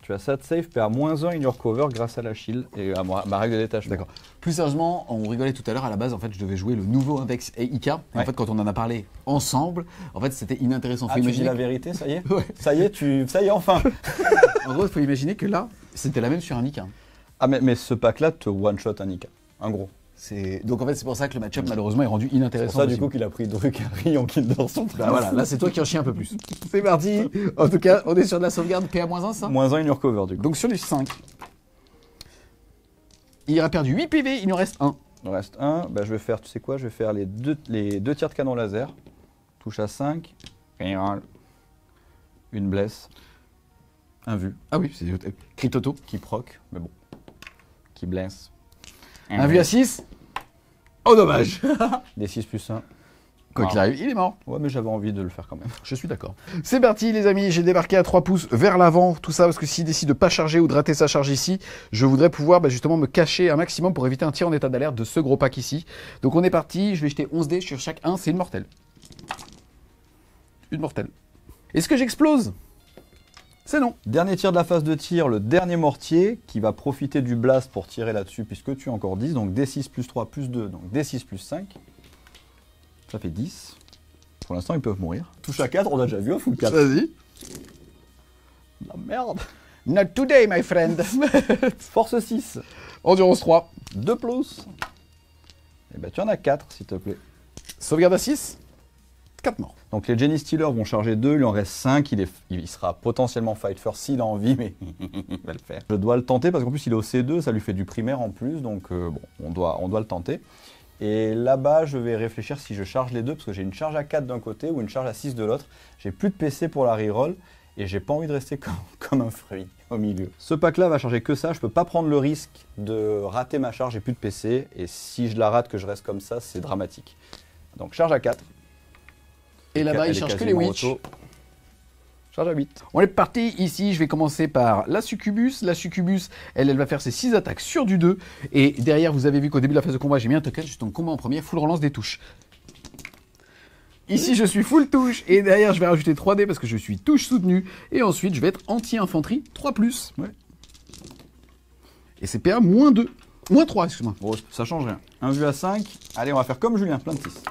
Tu as ça de save, PA-1 ignore cover grâce à la shield et à ma règle de détachement. D'accord. Plus sérieusement, on rigolait tout à l'heure, à la base, en fait, je devais jouer le nouveau Index et Ika. Et en Ouais. fait, quand on en a parlé ensemble, en fait, c'était inintéressant. Ah, Faut tu dis imaginer la vérité, ça y est Ouais. Ça y est, ça y est, enfin. En gros, il faut imaginer que là, c'était la même sur un Ika. Ah, mais ce pack-là te one-shot un Nika. Un gros. Donc en fait, c'est pour ça que le match-up, malheureusement, est rendu inintéressant. C'est pour ça, du possible. coup, qu'il a pris Drukhari en kill dans son Bah voilà, là, c'est toi qui en chie un peu plus. C'est parti. En tout cas, on est sur de la sauvegarde PA-1, ça. -1 in your cover, du coup. Donc sur les 5. Il a perdu 8 PV, il nous reste 1. Il en reste un. Bah, je vais faire, tu sais quoi, je vais faire les deux tirs de canon laser. Touche à 5. Une blesse. Un vu. Ah oui, c'est crit auto. Qui proc, mais bon. Qui blesse. Un vu à 6. Oh dommage. Des 6 plus 1. Quoi qu'il arrive, il est mort. Ouais, mais j'avais envie de le faire quand même. Je suis d'accord. C'est parti les amis, j'ai débarqué à 3 pouces vers l'avant, tout ça parce que s'il décide de pas charger ou de rater sa charge ici, je voudrais pouvoir justement me cacher un maximum pour éviter un tir en état d'alerte de ce gros pack ici. Donc on est parti, je vais jeter 11 dés sur chaque 1, c'est une mortelle. Une mortelle. Est-ce que j'explose? C'est non. Dernier tir de la phase de tir, le dernier mortier qui va profiter du blast pour tirer là-dessus puisque tu as encore 10, donc D6 plus 3 plus 2, donc D6 plus 5. Ça fait 10. Pour l'instant, ils peuvent mourir. Touche à 4, on a déjà vu un full 4. Vas-y. La merde. Not today my friend. Force 6. Endurance 3. 2 plus. Et ben tu en as 4 s'il te plaît. Sauvegarde à 6. 4 morts. Donc les Jenny Stealers vont charger 2, il en reste 5, il sera potentiellement fight first s'il a envie, mais il va le faire. Je dois le tenter parce qu'en plus il est au C2, ça lui fait du primaire en plus, donc bon, on doit le tenter. Et là-bas, je vais réfléchir si je charge les deux, parce que j'ai une charge à 4 d'un côté ou une charge à 6 de l'autre. J'ai plus de PC pour la reroll, et j'ai pas envie de rester comme un fruit au milieu. Ce pack-là va charger que ça, je peux pas prendre le risque de rater ma charge, j'ai plus de PC, et si je la rate, que je reste comme ça, c'est dramatique. Donc charge à 4. Et là-bas, il charge que les witch. Charge à 8. On est parti ici, je vais commencer par la succubus. La succubus, elle va faire ses 6 attaques sur du 2. Et derrière, vous avez vu qu'au début de la phase de combat, j'ai mis un token, je suis en combat en premier, full relance des touches. Ici, je suis full touche. Et derrière, je vais rajouter 3D parce que je suis touche soutenue. Et ensuite, je vais être anti-infanterie 3+. Ouais. Et c'est PA -2. -3, excuse-moi. Bon, ça change rien. Un vu à 5. Allez, on va faire comme Julien, plein de 6.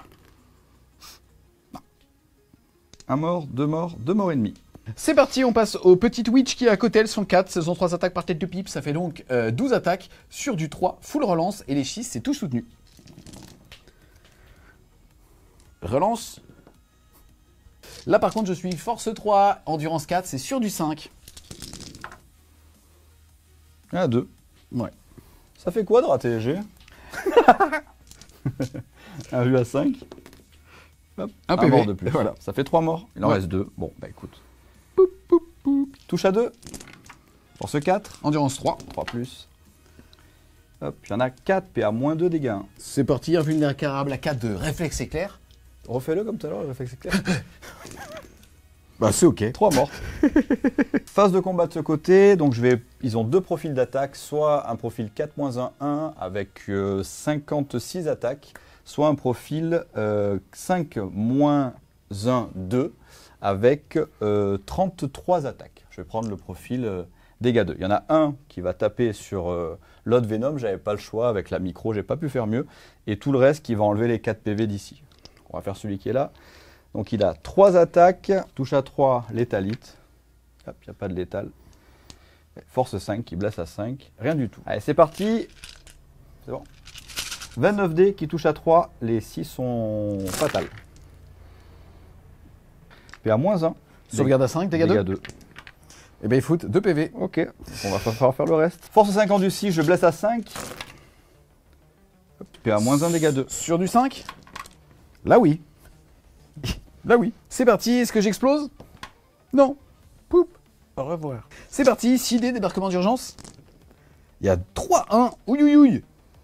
Un mort, 2 morts et demi. C'est parti, on passe aux petites witch qui est à côté, elles sont 4, elles ont 3 attaques par tête de pipe, ça fait donc 12 attaques sur du 3, full relance, et les 6 c'est tout soutenu. Relance. Là par contre je suis force 3, endurance 4, c'est sur du 5. Ah, 2. Ouais. Ça fait quoi de rater G? Un vu à 5. Hop, un PV. mort de plus. Voilà. Ça fait 3 morts. Il en reste 2. Bon, bah écoute. Touche à 2. Force 4. Endurance 3. 3 plus. Hop, il y en a 4 PA -2 dégâts. C'est parti, invulnérable à 4 de réflexe éclair. Refais-le comme tout à l'heure, le réflexe éclair. Bah c'est ok. 3 morts. Phase de combat de ce côté, donc ils ont 2 profils d'attaque, soit un profil 4-1-1 avec 56 attaques, soit un profil 5-1-2 avec 33 attaques. Je vais prendre le profil dégâts 2. Il y en a un qui va taper sur l'autre Venom, j'avais pas le choix, avec la micro, j'ai pas pu faire mieux, et tout le reste qui va enlever les 4 PV d'ici. On va faire celui qui est là. Donc il a 3 attaques, touche à 3, létalite. Hop, il n'y a pas de létal. Force 5 qui blesse à 5, rien du tout. Allez, c'est parti. C'est bon. 29 dés qui touche à 3, les 6 sont fatales. PA -1. Sauvegarde à 5, dégâts 2. Et ben il fout 2 PV. Ok, on va falloir faire le reste. Force 50 du 6, je blesse à 5. PA -1, dégâts 2. Sur du 5. Là oui. Là oui. C'est parti, est-ce que j'explose? Non. Poup. Au revoir. C'est parti, 6 dés, débarquement d'urgence. Il y a 3-1. Ouïe ouïe ouïe.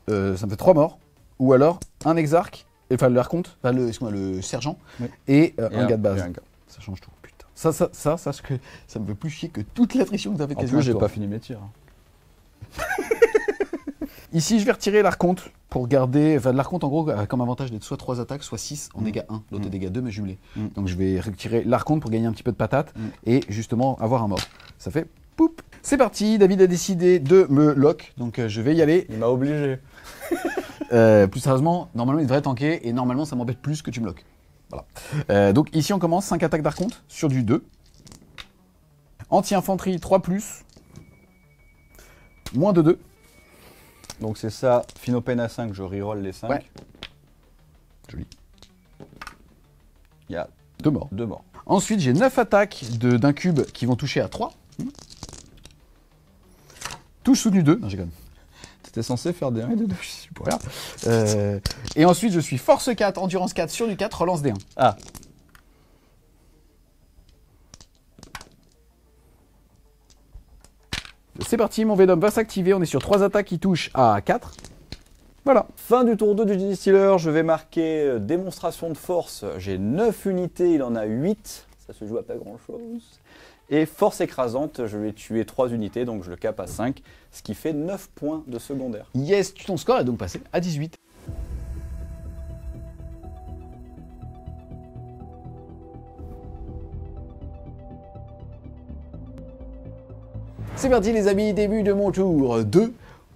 Ça me fait 3 morts. Ou alors un exarque, enfin l'archonte, enfin le sergent, oui. Et un gars de base. Ça change tout, putain. Sache que ça me fait plus chier que toute l'attrition que vous avez fait. En plus, j'ai pas fini mes tirs. Ici, je vais retirer l'archonte pour garder... Enfin, l'archonte, en gros, a comme avantage d'être soit 3 attaques, soit 6 en dégâts 1. L'autre dégâts 2, mais jumelé. Donc, je vais retirer l'archonte pour gagner un petit peu de patate et justement avoir un mort. Ça fait poup. C'est parti, David a décidé de me lock, donc je vais y aller. Il m'a obligé. Plus sérieusement, normalement, il devrait tanker et normalement, ça m'embête plus que tu me lock. Voilà. Donc, ici, on commence 5 attaques d'archonte sur du 2. Anti-infanterie 3+. -2. Donc c'est ça, Finopane à 5, je reroll les 5. Ouais. Joli. Il y a 2 morts. 2 morts. Ensuite, j'ai 9 attaques d'un cube qui vont toucher à 3. Touche soutenue 2. Non, j'ai connu. T'étais censé faire des 1 et des 2. Je suis pour rien. Et ensuite, je suis force 4, endurance 4 sur du 4, relance des 1. Ah. C'est parti, mon Venom va s'activer. On est sur 3 attaques qui touchent à 4. Voilà. Fin du tour 2 du Distiller, je vais marquer démonstration de force. J'ai 9 unités, il en a 8. Ça se joue à pas grand chose. Et force écrasante, je vais tuer 3 unités, donc je le cape à 5, ce qui fait 9 points de secondaire. Yes, ton score est donc passé à 18. C'est parti les amis, début de mon tour 2.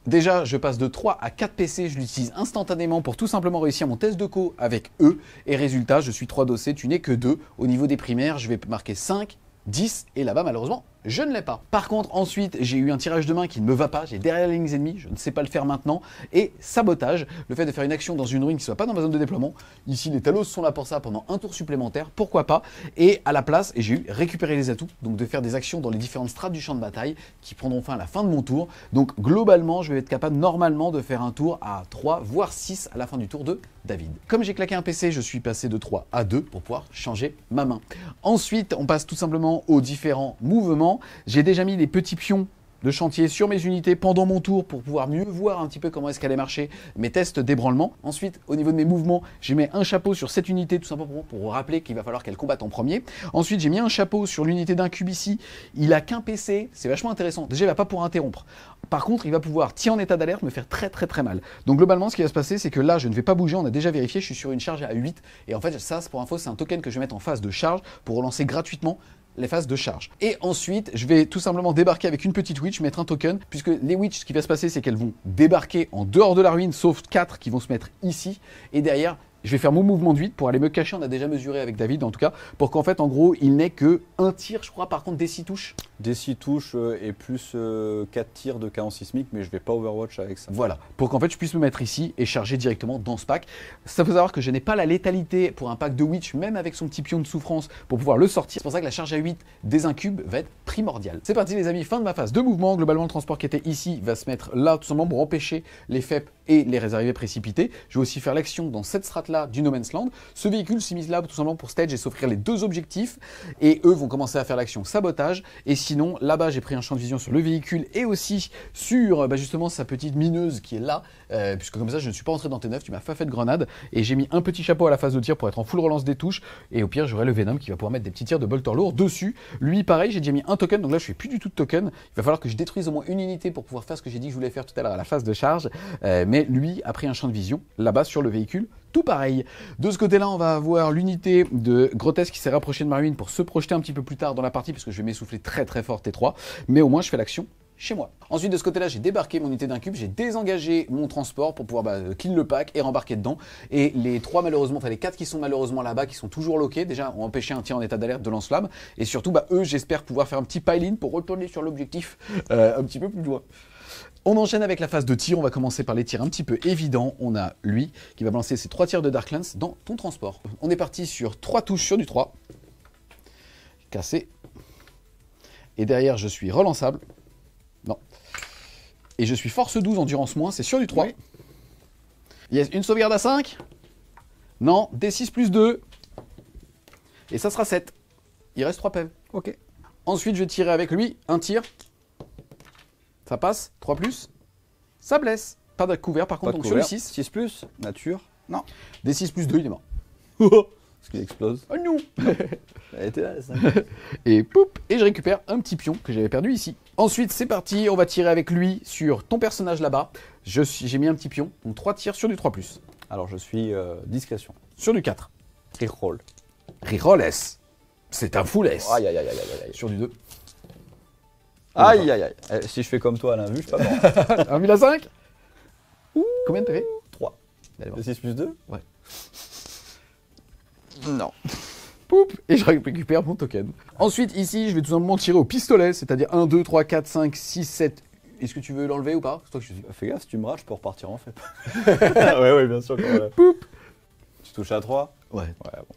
Déjà, je passe de 3 à 4 PC, je l'utilise instantanément pour tout simplement réussir mon test de co avec E. Et résultat, je suis 3 dossés, tu n'es que 2. Au niveau des primaires, je vais marquer 5, 10 et là-bas malheureusement je ne l'ai pas. Par contre ensuite j'ai eu un tirage de main qui ne me va pas, j'ai derrière les lignes ennemies, je ne sais pas le faire maintenant, et sabotage, le fait de faire une action dans une ruine qui ne soit pas dans ma zone de déploiement. Ici les Talos sont là pour ça pendant un tour supplémentaire, pourquoi pas, et à la place, et j'ai eu récupérer les atouts, donc de faire des actions dans les différentes strates du champ de bataille qui prendront fin à la fin de mon tour. Donc globalement je vais être capable normalement de faire un tour à 3 voire 6 à la fin du tour de David. Comme j'ai claqué un PC, je suis passé de 3 à 2 pour pouvoir changer ma main. Ensuite on passe tout simplement aux différents mouvements. J'ai déjà mis les petits pions de chantier sur mes unités pendant mon tour pour pouvoir mieux voir un petit peu comment est-ce qu'allait marcher mes tests d'ébranlement. Ensuite, au niveau de mes mouvements, j'ai mis un chapeau sur cette unité tout simplement pour rappeler qu'il va falloir qu'elle combatte en premier. Ensuite, j'ai mis un chapeau sur l'unité d'un cube ici. Il a qu'un PC, c'est vachement intéressant. Déjà, il va pas pouvoir interrompre. Par contre, il va pouvoir, tirer en état d'alerte, me faire très mal. Donc globalement, ce qui va se passer, c'est que là, je ne vais pas bouger, on a déjà vérifié, je suis sur une charge à 8. Et en fait, ça, pour info, c'est un token que je vais mettre en phase de charge pour relancer gratuitement les phases de charge. Et ensuite, je vais tout simplement débarquer avec une petite witch, mettre un token, puisque les witches, ce qui va se passer, c'est qu'elles vont débarquer en dehors de la ruine, sauf 4 qui vont se mettre ici. Et derrière, je vais faire mon mouvement de 8 pour aller me cacher, on a déjà mesuré avec David en tout cas, pour qu'en fait, en gros, il n'ait que un tir, je crois, par contre, des 6 touches. Des 6 touches et plus 4 tirs de canon sismique, mais je vais pas Overwatch avec ça. Voilà, pour qu'en fait je puisse me mettre ici et charger directement dans ce pack. Ça faut savoir que je n'ai pas la létalité pour un pack de Witch, même avec son petit pion de souffrance, pour pouvoir le sortir. C'est pour ça que la charge à 8 des incubes va être primordiale. C'est parti les amis, fin de ma phase de mouvement. Globalement, le transport qui était ici va se mettre là, tout simplement pour empêcher les FEP et les arrivées précipitées. Je vais aussi faire l'action dans cette strate-là du No Man's Land. Ce véhicule s'est mis là tout simplement pour stage et s'offrir les 2 objectifs. Et eux vont commencer à faire l'action sabotage. Et sinon, là-bas, j'ai pris un champ de vision sur le véhicule et aussi sur justement sa petite mineuse qui est là. Puisque comme ça, je ne suis pas entré dans T9, tu m'as pas fait de grenade. Et j'ai mis un petit chapeau à la phase de tir pour être en full relance des touches. Et au pire, j'aurai le Venom qui va pouvoir mettre des petits tirs de bolter lourd dessus. Lui, pareil, j'ai déjà mis un token. Donc là, je fais plus du tout de token. Il va falloir que je détruise au moins une unité pour pouvoir faire ce que j'ai dit que je voulais faire tout à l'heure à la phase de charge. Mais lui a pris un champ de vision là-bas sur le véhicule. Tout pareil. De ce côté-là, on va avoir l'unité de Grotesque qui s'est rapprochée de ma ruine pour se projeter un petit peu plus tard dans la partie parce que je vais m'essouffler très fort T3. Mais au moins, je fais l'action chez moi. Ensuite, de ce côté-là, j'ai débarqué mon unité d'un cube, j'ai désengagé mon transport pour pouvoir kill le pack et rembarquer dedans. Et les 3 malheureusement, enfin les 4 qui sont malheureusement là-bas, qui sont toujours loqués, déjà ont empêché un tir en état d'alerte de lance-flamme. Et surtout, eux, j'espère pouvoir faire un petit pile-in pour retourner sur l'objectif un petit peu plus loin. On enchaîne avec la phase de tir, on va commencer par les tirs un petit peu évidents. On a lui qui va balancer ses 3 tirs de Darklands dans ton transport. On est parti sur 3 touches sur du 3. Cassé. Et derrière, je suis relançable. Non. Et je suis force 12, endurance moins, c'est sur du 3. Oui. Yes, une sauvegarde à 5. Non, D6 plus 2. Et ça sera 7. Il reste 3 PV. Ok. Ensuite, je vais tirer avec lui un tir. Ça passe, 3 plus, ça blesse. Pas de couvert par contre, donc sur le 6. 6 plus, nature, non. Des 6 plus 2, il est mort. Parce qu'il explose. Oh non. Elle était là, ça. Et poup, et je récupère un petit pion que j'avais perdu ici. Ensuite, c'est parti, on va tirer avec lui sur ton personnage là-bas. J'ai mis un petit pion, donc 3 tirs sur du 3 plus. Alors je suis discrétion. Sur du 4. Reroll. Reroll S. C'est un full S. Aïe. Sur du 2. Aïe. Si je fais comme toi à l'invue, je suis pas mort. 1 à 5. Combien de PV? 3. 6 plus 2? Ouais. Non. Poup, et je récupère mon token. Ensuite, ici, je vais tout simplement tirer au pistolet, c'est-à-dire 1, 2, 3, 4, 5, 6, 7 Est-ce que tu veux l'enlever ou pas? C'est toi que je dis. Fais gaffe, si tu me rates, je peux repartir en fait. ouais, bien sûr. Poup. Tu touches à 3. Ouais. Bon.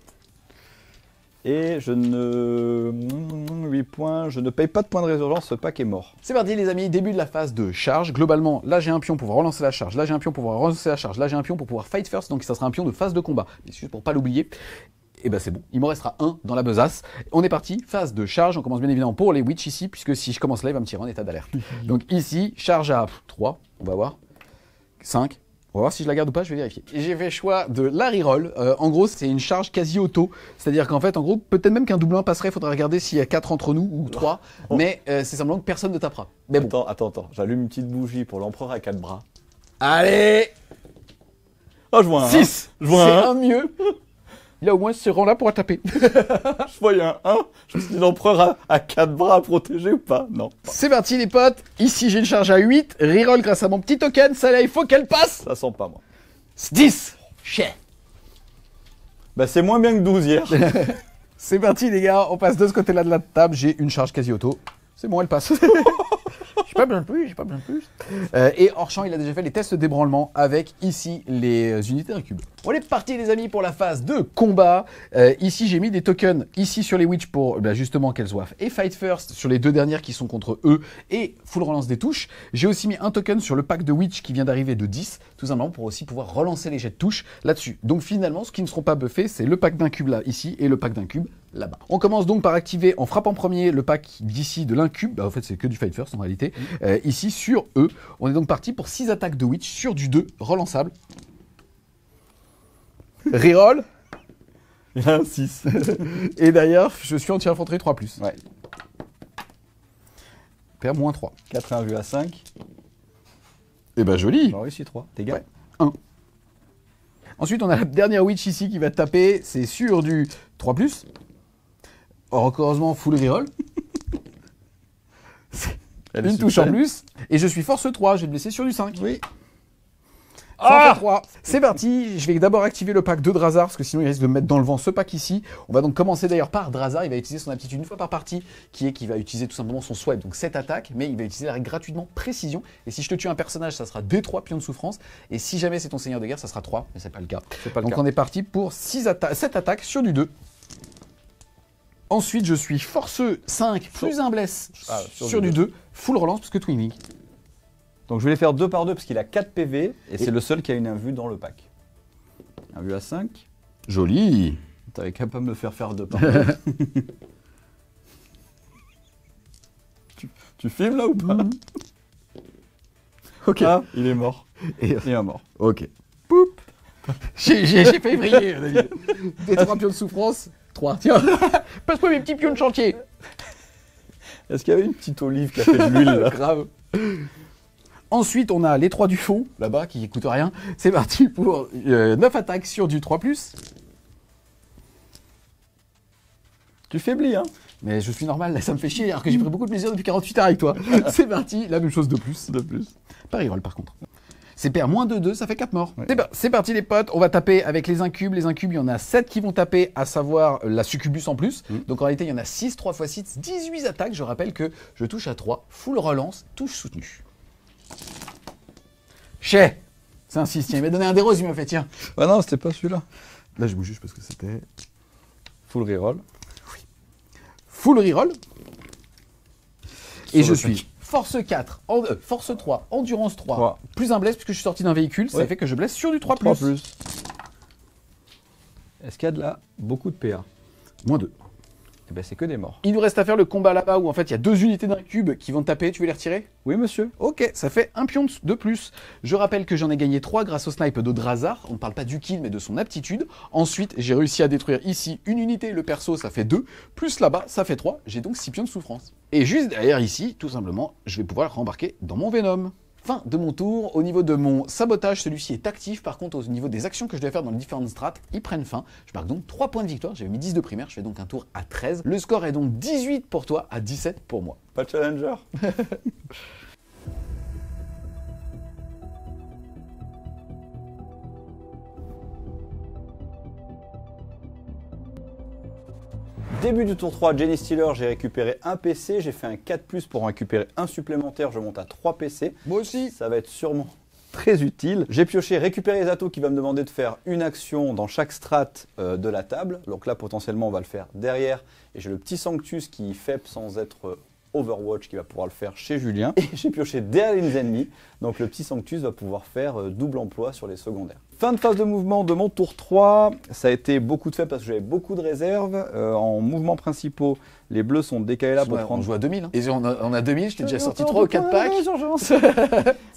Et je ne... 8 points, je ne paye pas de points de résurgence, ce pack est mort. C'est parti les amis, début de la phase de charge. Globalement, là j'ai un pion pour pouvoir relancer la charge, là j'ai un pion pour pouvoir relancer la charge, là j'ai un pion pour pouvoir fight first, donc ça sera un pion de phase de combat. Mais juste pour pas l'oublier, et ben c'est bon, il m'en restera un dans la besace. On est parti, phase de charge, on commence bien évidemment pour les witch ici, puisque si je commence là, il va me tirer en état d'alerte. Donc ici, charge à 3, on va voir, 5. On va voir si je la garde ou pas, je vais vérifier. J'ai fait choix de la reroll. En gros, c'est une charge quasi auto. C'est-à-dire qu'en fait, en gros, peut-être même qu'un double 1 passerait. Il faudra regarder s'il y a 4 entre nous ou 3. Mais c'est simplement que personne ne tapera. Mais bon. Attends. J'allume une petite bougie pour l'empereur à 4 bras. Allez. Oh, je vois un 6. Je vois C'est un mieux. Il a au moins ce rang-là pour taper. Je voyais un 1. Je me suis dit, l'empereur a 4 bras à protéger ou pas? Non. C'est parti, les potes. Ici, j'ai une charge à 8. Reroll grâce à mon petit token. Celle-là, il faut qu'elle passe. Ça sent pas, moi. 10. Chais. Bah, c'est moins bien que 12 hier. C'est parti, les gars. On passe de ce côté-là de la table. J'ai une charge quasi auto. C'est bon, elle passe. J'ai pas besoin de plus. Et hors champ, il a déjà fait les tests d'ébranlement avec ici les unités d'un cube. On est parti les amis pour la phase de combat. Ici j'ai mis des tokens ici sur les witch pour justement qu'elles soient et fight first sur les deux dernières qui sont contre eux et full relance des touches. J'ai aussi mis un token sur le pack de witch qui vient d'arriver de 10, tout simplement pour aussi pouvoir relancer les jets de touches là-dessus. Donc finalement ce qui ne seront pas buffés c'est le pack d'un cube là ici et le pack d'un cube là-bas. On commence donc par activer en frappant premier le pack d'ici de l'incube. Bah, en fait c'est que du fight first en réalité. Ici sur eux, on est donc parti pour 6 attaques de witch sur du 2 relançable. Reroll. Il y a un 6. Et d'ailleurs, je suis anti-infanterie 3+. Ouais. Perd moins 3. 4 1 vu à 5. Et ben joli. J'ai réussi 3. Dégâts. Ouais. 1. Ensuite, on a la dernière witch ici qui va taper. C'est sur du 3+. Or, heureusement, full reroll. Une touche en plus. Et je suis force 3. Je vais te blesser sur du 5. Oui. Ça en fait 3. C'est parti, je vais d'abord activer le pack de Drazar, parce que sinon il risque de me mettre dans le vent ce pack ici. On va donc commencer d'ailleurs par Drazar, il va utiliser son aptitude une fois par partie, qui va utiliser tout simplement son swipe, donc 7 attaques, mais il va utiliser la règle gratuitement précision. Et si je te tue un personnage, ça sera D3 pions de souffrance, et si jamais c'est ton seigneur de guerre, ça sera 3, mais c'est pas le cas. Donc on est parti pour 7 attaques sur du 2. Ensuite, je suis force 5 plus un bless sur du 2, full relance, parce que twinning. Donc je vais les faire 2 par 2 parce qu'il a 4 PV et c'est le seul qui a une invue dans le pack. Invue à 5. Joli. T'avais capable de me faire 2 par 2. tu filmes là ou pas? Ok. Ah, il est mort. Et il est mort. Ok. Poup. J'ai fait briller, David. Des 3 pions de souffrance. 3. Tiens, passe-moi mes petits pions de chantier. Est-ce qu'il y avait une petite olive qui a fait de l'huile là? Grave. Ensuite, on a les 3 du fond, là-bas, qui coûtent rien. C'est parti pour 9 attaques sur du 3+. Tu faiblis, hein? Mais je suis normal, là, ça me fait chier, alors que j'ai pris beaucoup de plaisir depuis 48 heures avec toi. C'est parti, la même chose de plus. Pas reroll, par contre. C'est perd moins de 2, ça fait 4 morts. Ouais. C'est parti les potes, on va taper avec les incubes. Les incubes, il y en a 7 qui vont taper, à savoir la succubus en plus. Donc en réalité, il y en a 6, 3 x 6, 18 attaques. Je rappelle que je touche à 3, full relance, touche soutenue. Chais. C'est un 6, tiens, il m'a donné un des roses, il m'a fait, tiens. Ah non, c'était pas celui-là. Là, je bouge juste parce que c'était... Full reroll. Oui. Full reroll. Et je suis force 4, force 3, endurance 3, plus un bless puisque je suis sorti d'un véhicule, ça fait que je blesse sur du 3+. 3+. Est-ce qu'il y a de là beaucoup de PA? Moins 2. Eh ben, c'est que des morts. Il nous reste à faire le combat là-bas où en fait il y a 2 unités d'un cube qui vont te taper, tu veux les retirer? Oui monsieur. Ok, ça fait un pion de plus. Je rappelle que j'en ai gagné 3 grâce au snipe de Drazar, on ne parle pas du kill mais de son aptitude. Ensuite j'ai réussi à détruire ici une unité, le perso ça fait 2, plus là-bas ça fait 3, j'ai donc 6 pions de souffrance. Et juste derrière ici, tout simplement, je vais pouvoir rembarquer dans mon Venom. Fin de mon tour. Au niveau de mon sabotage, celui-ci est actif. Par contre, au niveau des actions que je dois faire dans les différentes strates, ils prennent fin. Je marque donc 3 points de victoire. J'avais mis 10 de primaire. Je fais donc un tour à 13. Le score est donc 18 pour toi, à 17 pour moi. Pas de challenger. Début du tour 3, Jenny Stealer, j'ai récupéré un PC, j'ai fait un 4+, pour en récupérer un supplémentaire, je monte à 3 PC. Moi aussi. Ça va être sûrement très utile. J'ai pioché récupérer les atos qui va me demander de faire une action dans chaque strat de la table. Donc là, potentiellement, on va le faire derrière. Et j'ai le petit Sanctus qui FEP sans être Overwatch qui va pouvoir le faire chez Julien. Et j'ai pioché derrière les ennemis. Donc le petit Sanctus va pouvoir faire double emploi sur les secondaires. Fin de phase de mouvement de mon tour 3. Ça a été beaucoup de fait parce que j'avais beaucoup de réserves. En mouvements principaux, les bleus sont décalés là pour prendre. On joue à 2000. Hein. Et on a 2000, je t'ai déjà sorti 3 ou 4 packs.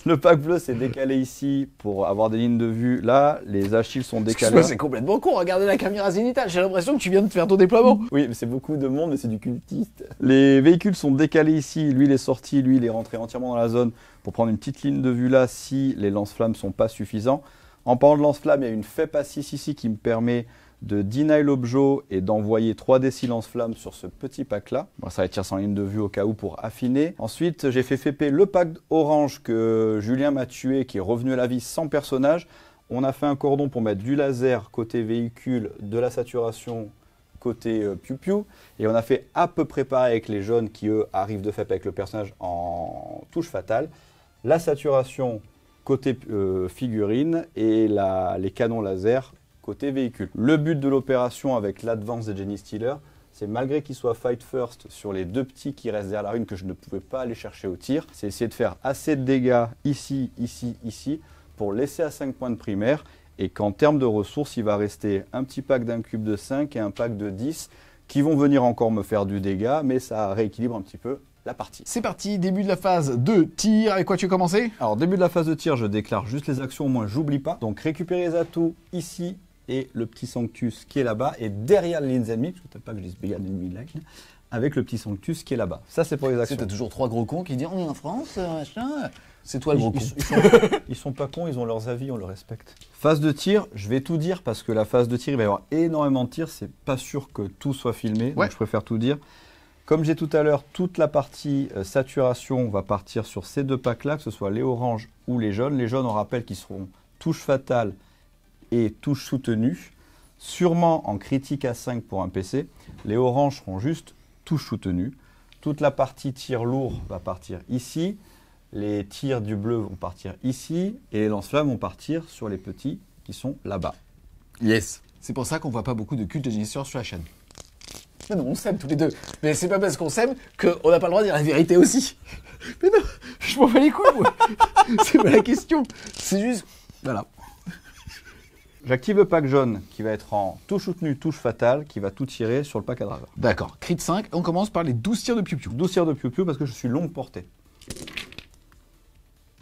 Le pack bleu s'est décalé ici pour avoir des lignes de vue. Là, les Achilles sont décalés. Excuse-moi, c'est complètement con. Regardez la caméra zénitale. J'ai l'impression que tu viens de faire ton déploiement. Oui, mais c'est beaucoup de monde, mais c'est du cultiste. Les véhicules sont décalés ici. Lui, il est sorti. Lui, il est rentré entièrement dans la zone pour prendre une petite ligne de vue là si les lance-flammes ne sont pas suffisants. En parlant de lance-flammes, il y a une FEP à 6 ici qui me permet de deny l'objet et d'envoyer 3d6 lance-flammes sur ce petit pack-là. Bon, ça va être sans ligne de vue au cas où pour affiner. Ensuite, j'ai fait FEP le pack orange que Julien m'a tué, qui est revenu à la vie sans personnage. On a fait un cordon pour mettre du laser côté véhicule, de la saturation côté piou-piou. Et on a fait à peu près pareil avec les jaunes qui, eux, arrivent de FEP avec le personnage en touche fatale. La saturation côté figurine et les canons laser côté véhicule. Le but de l'opération avec l'advance de Jenny Stealer, c'est malgré qu'il soit fight first sur les deux petits qui restent derrière la rune que je ne pouvais pas aller chercher au tir, c'est essayer de faire assez de dégâts ici, ici, ici pour laisser à 5 points de primaire et qu'en termes de ressources, il va rester un petit pack d'un cube de 5 et un pack de 10 qui vont venir encore me faire du dégât, mais ça rééquilibre un petit peu la partie. C'est parti, début de la phase de tir. Avec quoi tu veux commencer? Alors, début de la phase de tir, je déclare juste les actions, au moins j'oublie pas. Donc, récupérer les atouts ici et le petit Sanctus qui est là-bas. Et derrière les lignes ennemies, parce que t'as pas que je dise big enemy like, avec le petit Sanctus qui est là-bas. Ça, c'est pour les actions. T'as toujours 3 gros cons qui disent on est en France, machin. C'est toi le gros con. Ils sont pas cons, ils ont leurs avis, on le respecte. Phase de tir, je vais tout dire parce que la phase de tir, il va y avoir énormément de tirs. C'est pas sûr que tout soit filmé, donc je préfère tout dire. Comme j'ai tout à l'heure, toute la partie saturation va partir sur ces deux packs-là, que ce soit les oranges ou les jaunes. Les jaunes, on rappelle qu'ils seront touche fatale et touche soutenue, sûrement en critique à 5 pour un PC. Les oranges seront juste touche soutenue. Toute la partie tir lourd va partir ici. Les tirs du bleu vont partir ici. Et les lance-flammes vont partir sur les petits qui sont là-bas. Yes. C'est pour ça qu'on voit pas beaucoup de culte de génisteur sur la chaîne. Mais non, on s'aime tous les deux. Mais c'est pas parce qu'on s'aime qu'on n'a pas le droit de dire la vérité aussi. Mais non, je m'en bats les couilles, moi. C'est pas la question. C'est juste... Voilà. J'active le pack jaune qui va être en touche soutenue, touche fatale, qui va tout tirer sur le pack à driver. D'accord. Crit 5. On commence par les 12 tirs de piou-piou. 12 tirs de piou-piou parce que je suis longue portée.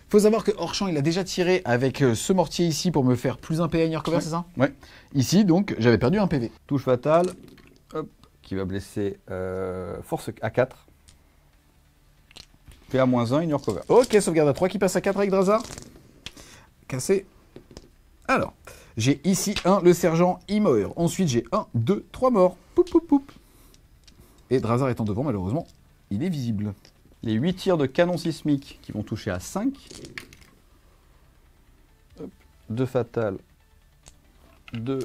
Faut savoir que Orchamp, il a déjà tiré avec ce mortier ici pour me faire plus un PA in your cover, c'est ça? Ouais. Ici, donc, j'avais perdu un PV. Touche fatale. Hop. Qui va blesser force à 4. PA-1, in your cover. Ok, sauvegarde à 3 qui passe à 4 avec Drazar. Cassé. Alors, j'ai ici le sergent Imoer. Ensuite, j'ai 1, 2, 3 morts. Poup, poup, poup. Et Drazar étant devant, malheureusement, il est visible. Les 8 tirs de canon sismique qui vont toucher à 5. 2 fatales. 2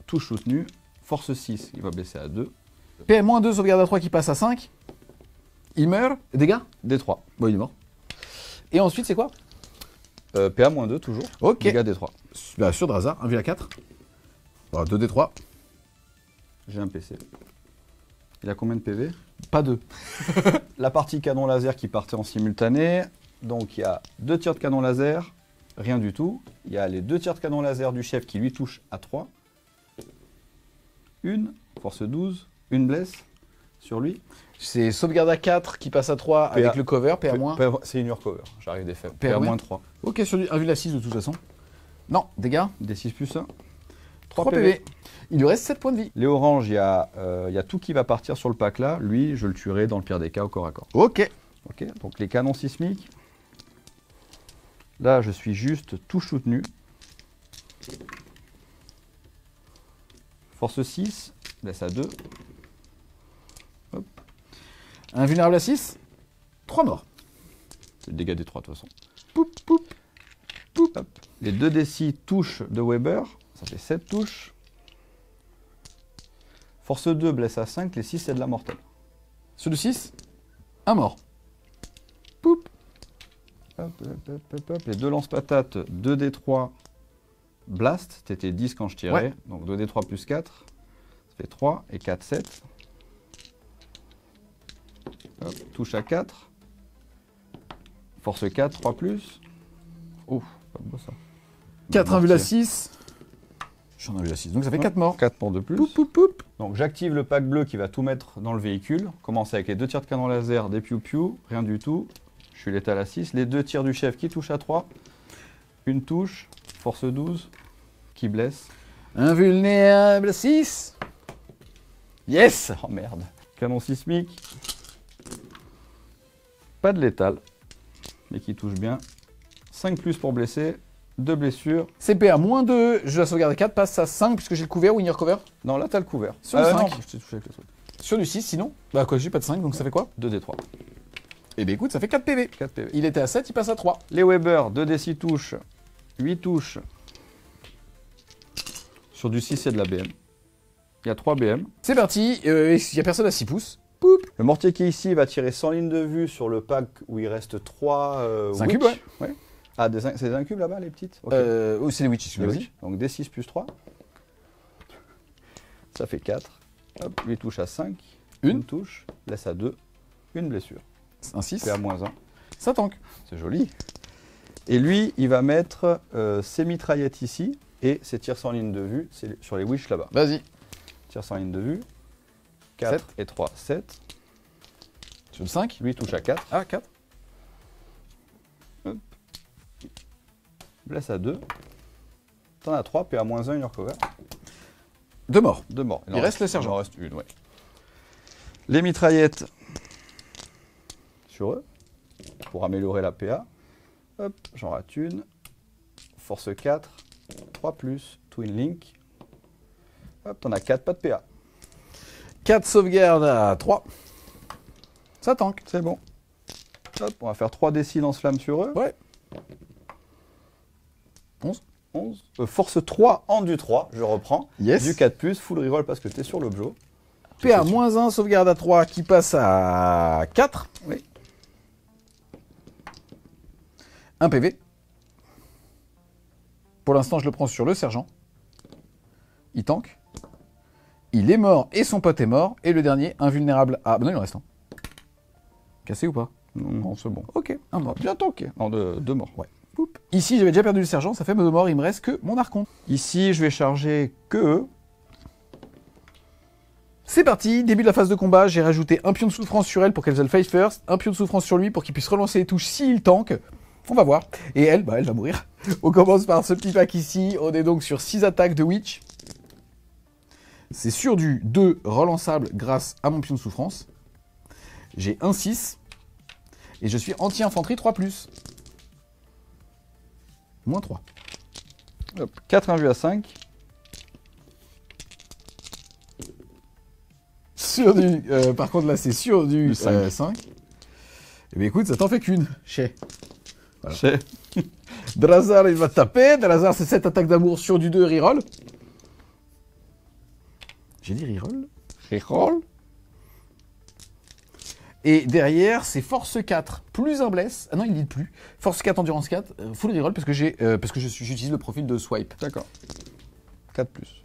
touches soutenues. Force 6, il va blesser à 2. PM-2, sauvegarde à 3 qui passe à 5. Il meurt. Dégâts? D3. Bon, il est mort. Et ensuite, c'est quoi? PA-2 toujours. Ok. Dégâts D3. Bah, sur Drazar, 1,4. Bon, 2D3. J'ai un PC. Il a combien de PV? Pas 2. La partie canon laser qui partait en simultané. Donc il y a 2 tirs de canon laser, rien du tout. Il y a les 2 tirs de canon laser du chef qui lui touchent à 3. Une, force 12, une blesse sur lui. C'est sauvegarde à 4 qui passe à 3 avec le cover, PA-. C'est une your cover, j'arrive des faits. PA-3. Ok, sur du 1,6 de toute façon. Non, dégâts. D6 plus 1. 3 PV. Il lui reste 7 points de vie. Les oranges, il y a tout qui va partir sur le pack là. Lui, je le tuerai dans le pire des cas au corps à corps. Ok. Ok, donc les canons sismiques. Là, je suis juste touche soutenue. Force 6, laisse à 2. Hop. Invulnérable à 6. 3 morts. C'est le dégât des 3 de toute façon. Poup, poup, poup. Hop. Les 2d6 touches de Weber, ça fait 7 touches. Force 2, blesse à 5, les 6, c'est de la mortelle. Sur du 6, un mort. Poup. Hop, hop, hop, hop, hop. Les 2 lance-patates, 2d3 blast, c'était 10 quand je tirais. Ouais. Donc 2d3 plus 4, ça fait 3 et 4, 7. Hop, touche à 4. Force 4, 3 plus. Ouf, pas beau ça. 4 invulés à 6. J'en ai vu à 6. Donc ça fait 4 morts. 4 pour de plus. Poup, poup, poup. Donc j'active le pack bleu qui va tout mettre dans le véhicule. Commence avec les 2 tirs de canon laser, des piou-piou, rien du tout. Je suis létal à 6. Les 2 tirs du chef qui touchent à 3. Une touche, force 12, qui blesse. Invulnérable à 6. Yes. Oh merde. Canon sismique. Pas de létal, mais qui touche bien. 5 plus pour blesser. 2 blessures. CP à moins 2, je la sauvegarde à 4, passe à 5 puisque j'ai le couvert ou il recover. Non, là t'as le couvert. Sur le 5. Non, je t'ai touché avec le truc. Sur du 6 sinon. Bah quoi, j'ai pas de 5 donc ça fait quoi? 2d3. Eh bien écoute, ça fait 4 PV. 4 PV. Il était à 7, il passe à 3. Les Weber, 2d6 touches. 8 touches. Sur du 6, c'est de la BM. Il y a 3 BM. C'est parti, il y a personne à 6 pouces. Poup. Le mortier qui est ici va tirer sans ligne de vue sur le pack où il reste 3 C'est un cube, ouais. Ah, c'est des incubes là-bas, les petites? Ok. Oh, c'est les witches, Les vas-y. witch. Donc D6 plus 3. Ça fait 4. Hop, lui touche à 5. Une touche. Laisse à 2. Une blessure. Un 6. C'est à moins 1. Ça tank. C'est joli. Et lui, il va mettre ses mitraillettes ici et ses tirs sans ligne de vue c'est sur les wish là-bas. Vas-y. Tirs sans ligne de vue. 4 et 3, 7. Sur le 5. Lui touche à 4. Ah, 4. Hop. Blesse à 2. T'en as 3, puis à moins 1, il recover. 2 morts. 2 morts. Il reste le sergent. Il en reste une, ouais. Les mitraillettes sur eux pour améliorer la PA. Hop, j'en rate une. Force 4, 3 plus, Twin Link. Hop, t'en as 4, pas de PA. 4 sauvegardes à 3. Ça tank. C'est bon. Hop, on va faire 3 D6 lance-flamme sur eux. Ouais. 11. 11. Force 3 en du 3, je reprends. Yes. Du 4 plus, full reroll parce que t'es sur l'objet. PA moins 1, sauvegarde à 3 qui passe à 4. Oui. 1 PV. Pour l'instant, je le prends sur le sergent. Il tank. Il est mort et son pote est mort. Et le dernier, invulnérable à... Bah non, il en reste un. Cassé ou pas? Non, c'est bon. Ok, un mort. Bien tanké. Non, 2 morts. Ouais. Poup. Ici, j'avais déjà perdu le sergent, ça fait 2 morts, il me reste que mon archonte. Ici, je vais charger que eux. C'est parti, début de la phase de combat, j'ai rajouté un pion de souffrance sur elle pour qu'elle fasse le face first, un pion de souffrance sur lui pour qu'il puisse relancer les touches s'il tank. On va voir. Et elle, bah elle va mourir. On commence par ce petit pack ici, on est donc sur 6 attaques de Witch. C'est sur du 2 relançable grâce à mon pion de souffrance. J'ai un 6. Et je suis anti-infanterie 3+. Moins 3. Hop, 4 invus à 5. Sur du... par contre, là, c'est sur du 5. 5. Eh bien, écoute, ça t'en fait qu'une. Chez. Voilà. Chez. Drazar, il va taper. Drazar, c'est 7 attaques d'amour sur du 2 reroll. J'ai dit reroll. Reroll. Et derrière, c'est force 4 plus un bless. Ah non, il lit plus. Force 4, endurance 4, full reroll parce que j'utilise le profil de swipe. D'accord. 4 plus.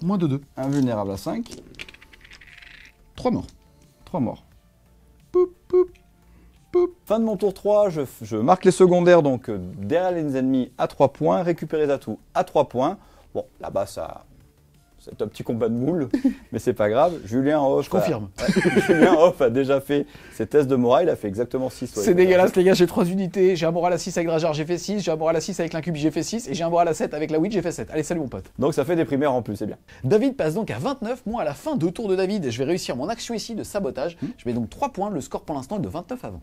Moins de 2. Invulnérable à 5. 3 morts. 3 morts. Poup, poup, poup. Fin de mon tour 3, je marque les secondaires donc derrière les ennemis à 3 points, récupérer les atouts à 3 points. Bon, là-bas, c'est un petit combat de moule, mais c'est pas grave. Julien Hoff, Je confirme. Julien Hoff a déjà fait ses tests de morale, il a fait exactement 6. C'est dégueulasse, les gars, j'ai 3 unités. J'ai un moral à 6 avec Drajar, j'ai fait 6. J'ai un moral à 6 avec l'incube, j'ai fait 6. Et j'ai un moral à 7 avec la Witch, j'ai fait 7. Allez, salut mon pote. Donc ça fait des primaires en plus, c'est bien. David passe donc à 29. Moi, à la fin de tour de David, je vais réussir mon action ici de sabotage. Je mets donc 3 points. Le score pour l'instant est de 29 avant.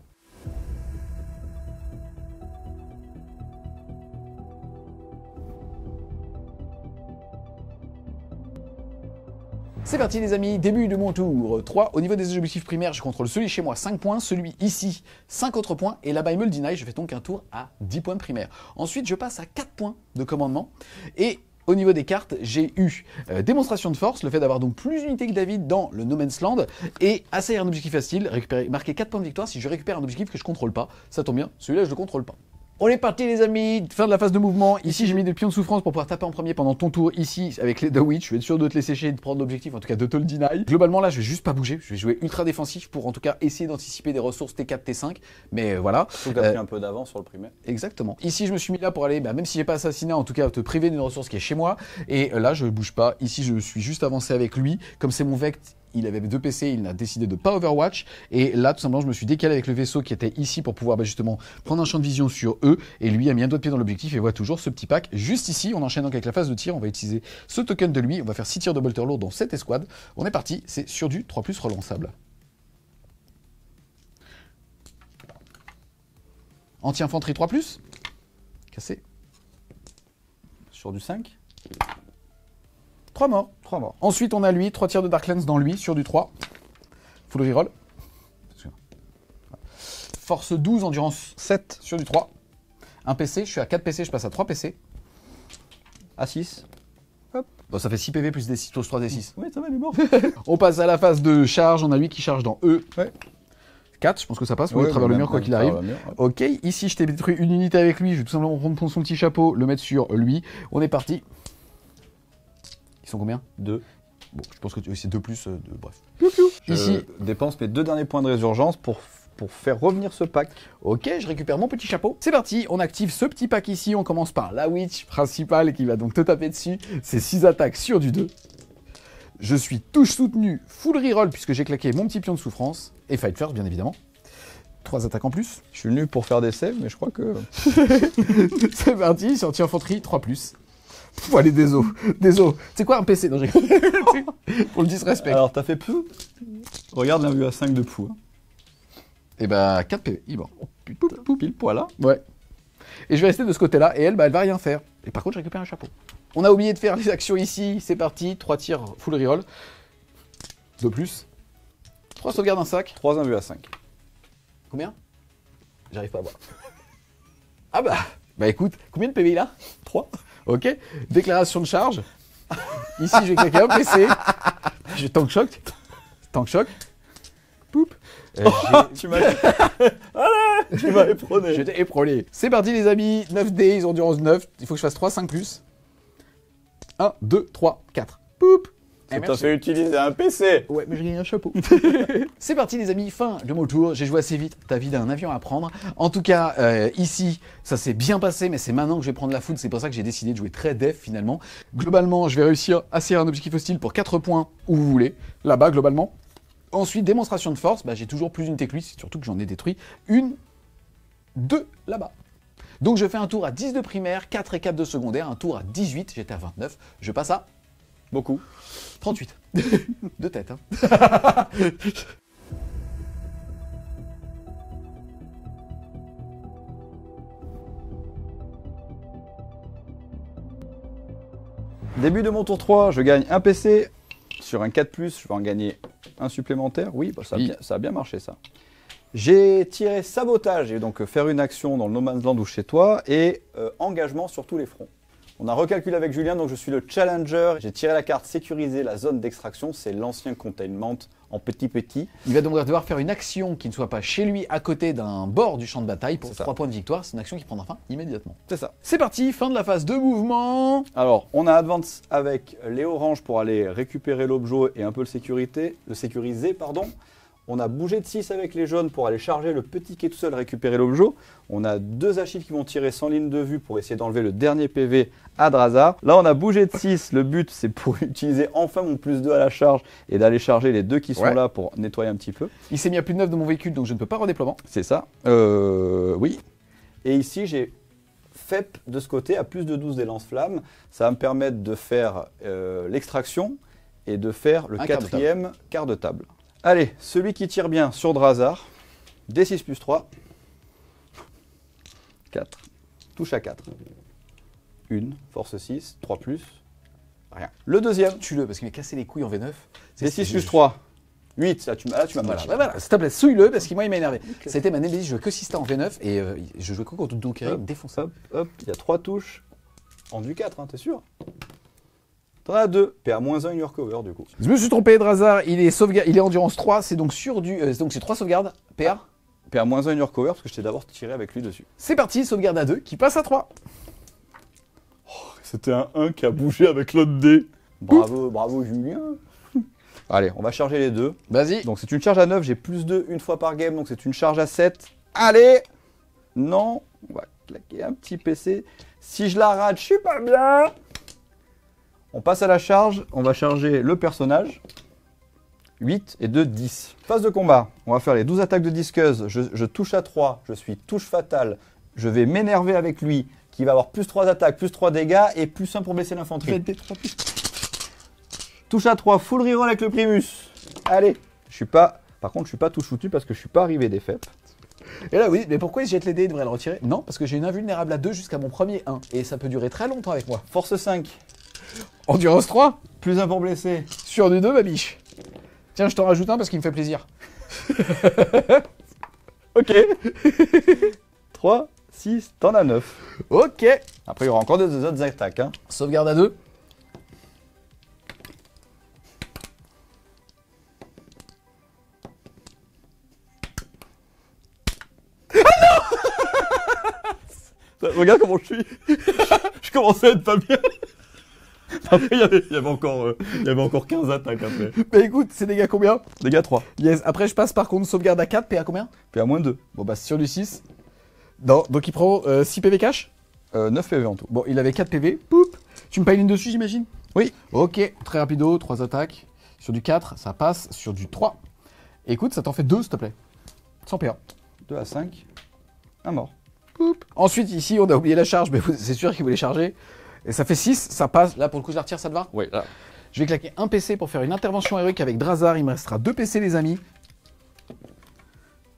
C'est parti les amis, début de mon tour 3. Au niveau des objectifs primaires, je contrôle celui chez moi 5 points, celui ici 5 autres points, et là-bas il me le deny, je fais donc un tour à 10 points de primaire. Ensuite je passe à 4 points de commandement, et Au niveau des cartes, j'ai eu démonstration de force, le fait d'avoir donc plus d'unités que David dans le No Man's Land, et assaillir un objectif facile, marquer 4 points de victoire si je récupère un objectif que je contrôle pas. Ça tombe bien, celui-là je le contrôle pas. On est parti les amis, fin de la phase de mouvement. Ici j'ai mis des pions de souffrance pour pouvoir taper en premier pendant ton tour. Ici avec les The Witch, je vais être sûr de te les sécher et de prendre l'objectif, en tout cas de te le deny. Globalement là je vais juste pas bouger, je vais jouer ultra défensif pour en tout cas essayer d'anticiper des ressources T4, T5. Mais voilà. Tu as pris un peu d'avance sur le primaire. Exactement. Ici je me suis mis là pour aller, même si j'ai pas assassiné, en tout cas te priver d'une ressource qui est chez moi. Et là je bouge pas, ici je suis juste avancé avec lui. Comme c'est mon Vect, il avait 2 PC, il a décidé de pas Overwatch. Et là, tout simplement, je me suis décalé avec le vaisseau qui était ici pour pouvoir justement prendre un champ de vision sur eux. Et lui a mis un doigt de pied dans l'objectif et voit toujours ce petit pack. Juste ici, on enchaîne donc avec la phase de tir. On va utiliser ce token de lui. On va faire 6 tirs de bolter lourd dans cette escouade. On est parti, c'est sur du 3+ relançable. Anti-infanterie 3+. Cassé. Sur du 5. 3 morts. 3 morts. Ensuite, on a lui, 3 tirs de Dark Lens dans lui, sur du 3. Full reroll. Force 12, endurance 7 sur du 3. Un PC, je suis à 4 PC, je passe à 3 PC. À 6. Hop. Bon, ça fait 6 PV plus D6, plus 3 D6. Oui, ça va, il est mort. On passe à la phase de charge, on a lui qui charge dans E. Ouais. 4, je pense que ça passe, à travers le mur quoi qu'il arrive. Ok, ici je t'ai détruit une unité avec lui, je vais tout simplement prendre son petit chapeau, le mettre sur lui. On est parti. Ils sont combien? 2. Bon, je pense que c'est 2 plus, bref. Ici, je dépense mes 2 derniers points de résurgence pour faire revenir ce pack. Ok, je récupère mon petit chapeau. C'est parti, on active ce petit pack ici. On commence par la Witch principale qui va donc te taper dessus. C'est 6 attaques sur du 2. Je suis touche soutenue, full reroll puisque j'ai claqué mon petit pion de souffrance. Et fight first, bien évidemment. 3 attaques en plus. Je suis venu pour faire des saves, mais je crois que... C'est parti, sur anti-infanterie, 3+. Faut aller des os. C'est quoi un PC? Non, pour le disrespect. Alors, t'as fait peu. Regarde l'invue à 5 de Pou. Hein. Et bah, 4 PV. Il va. Pile poil là. Ouais. Et je vais rester de ce côté-là. Et elle, bah, elle va rien faire. Et par contre, je récupère un chapeau. On a oublié de faire les actions ici. C'est parti. 3 tirs full reroll. 2+. 3 sauvegardes, un sac. 3 invues à 5. Combien? J'arrive pas à voir. Ah bah. Bah écoute, combien de PV il a? 3. Ok. Déclaration de charge. Ici, je vais claquer un PC. Je tank choc. Poup. Tu m'as éperonné. J'étais éperonné. C'est parti les amis. 9D, ils ont endurance 9. Il faut que je fasse 3, 5+. 1, 2, 3, 4. Poup. Ça t'a fait utiliser un PC. Ouais, mais j'ai gagné un chapeau. C'est parti les amis, fin de mon tour. J'ai joué assez vite, t'as vide un avion à prendre. En tout cas, ici, ça s'est bien passé, mais c'est maintenant que je vais prendre la foudre. C'est pour ça que j'ai décidé de jouer très def finalement. Globalement, je vais réussir à serrer un objectif hostile pour 4 points où vous voulez. Là-bas, globalement. Ensuite, démonstration de force. Bah, j'ai toujours plus d'unités que lui, surtout que j'en ai détruit 2 là-bas. Donc je fais un tour à 10 de primaire, 4 et 4 de secondaire, un tour à 18, j'étais à 29. Je passe à... Beaucoup. 38. De tête, hein. Début de mon tour 3, je gagne un PC. Sur un 4+, je vais en gagner un supplémentaire. Oui, bah ça a bien marché ça. J'ai tiré sabotage, et donc faire une action dans le No Man's Land ou chez toi, et engagement sur tous les fronts. On a recalculé avec Julien, donc je suis le challenger. J'ai tiré la carte sécuriser la zone d'extraction, c'est l'ancien containment en petit. Il va donc devoir faire une action qui ne soit pas chez lui, à côté d'un bord du champ de bataille pour 3 points de victoire. C'est une action qui prendra fin immédiatement. C'est ça. C'est parti, fin de la phase de mouvement. Alors, on a advance avec les oranges pour aller récupérer l'objet et un peu le sécuriser. On a bougé de 6 avec les jaunes pour aller charger le petit qui est tout seul, récupérer l'objet. On a 2 archives qui vont tirer sans ligne de vue pour essayer d'enlever le dernier PV à Drazar. Là, on a bougé de 6. Le but, c'est pour utiliser enfin mon +2 à la charge et d'aller charger les 2 qui sont là pour nettoyer un petit peu. Il s'est mis à plus de 9 de mon véhicule, donc je ne peux pas redéploiement. C'est ça. Oui. Et ici, j'ai FEP de ce côté à plus de 12 des lance-flammes. Ça va me permettre de faire l'extraction et de faire le 4e quart de table. Allez, celui qui tire bien sur Drazar, D6 plus 3, 4, touche à 4, 1, force 6, 3 plus, rien. Le deuxième, tue-le parce qu'il m'a cassé les couilles en V9. D6 plus 3, 8, là tu m'as mal. Voilà, s'il te plaît, souille-le parce qu'il m'a énervé. Okay. C'était ma némésis, je jouais que Sista en V9 et je jouais que contre Donkey, défonçable. Hop, il y a 3 touches, en du 4, hein, t'es sûr? T'en as 2, PA-1 Ignore Cover du coup. Je me suis trompé, Drazar, il est endurance 3, c'est donc sur du. Donc c'est 3 sauvegardes. PA. PA-1 Ignore Cover parce que je t'ai d'abord tiré avec lui dessus. C'est parti, sauvegarde à 2 qui passe à 3. C'était un 1 qui a bougé avec l'autre dé. Bravo, bravo Julien. Allez, on va charger les deux. Vas-y. Donc c'est une charge à 9, j'ai plus 2 une fois par game, donc c'est une charge à 7. Allez. Non, on va claquer un petit PC. Si je la rate, je suis pas bien. On passe à la charge, on va charger le personnage. 8 et 2, 10. Phase de combat, on va faire les 12 attaques de disqueuse. Je touche à 3, je suis touche fatale. Je vais m'énerver avec lui, qui va avoir plus 3 attaques, plus 3 dégâts et plus 1 pour blesser l'infanterie. Touche à 3, full reroll avec le Primus. Allez, par contre, je suis pas touche soutenu parce que je suis pas arrivé des FEP. Et là, oui, mais pourquoi il se jette les dés, il devrait le retirer? Non, parce que j'ai une invulnérable à 2 jusqu'à mon premier 1. Et ça peut durer très longtemps avec moi. Force 5, Endurance 3, plus 1 pour blesser. sur du 2, ma biche. Tiens, je t'en rajoute un parce qu'il me fait plaisir. Ok. 3, 6, t'en as 9. Ok. Après, il y aura encore des autres attaques. Hein. Sauvegarde à 2. Regarde comment je suis. Je commençais à être pas bien. Après, il y avait encore 15 attaques après. Bah écoute, c'est dégâts combien? Dégâts 3. Yes, après je passe par contre sauvegarde à 4, PA combien? PA-2. Bon bah sur du 6. Non, donc il prend 6 PV cash? 9 PV en tout. Bon, il avait 4 PV. Poup. Tu me payes une dessus, j'imagine? Oui. Ok, très rapido, 3 attaques. Sur du 4, ça passe. Sur du 3. Écoute, ça t'en fait 2, s'il te plaît. Sans PA. 2 à 5. Un mort. Poup. Ensuite, ici, on a oublié la charge, mais c'est sûr qu'il voulait charger. Et ça fait 6, ça passe. Là, pour le coup, je la retire, ça te va? Oui, là. Je vais claquer un PC pour faire une intervention héroïque avec Drazar. Il me restera 2 PC, les amis.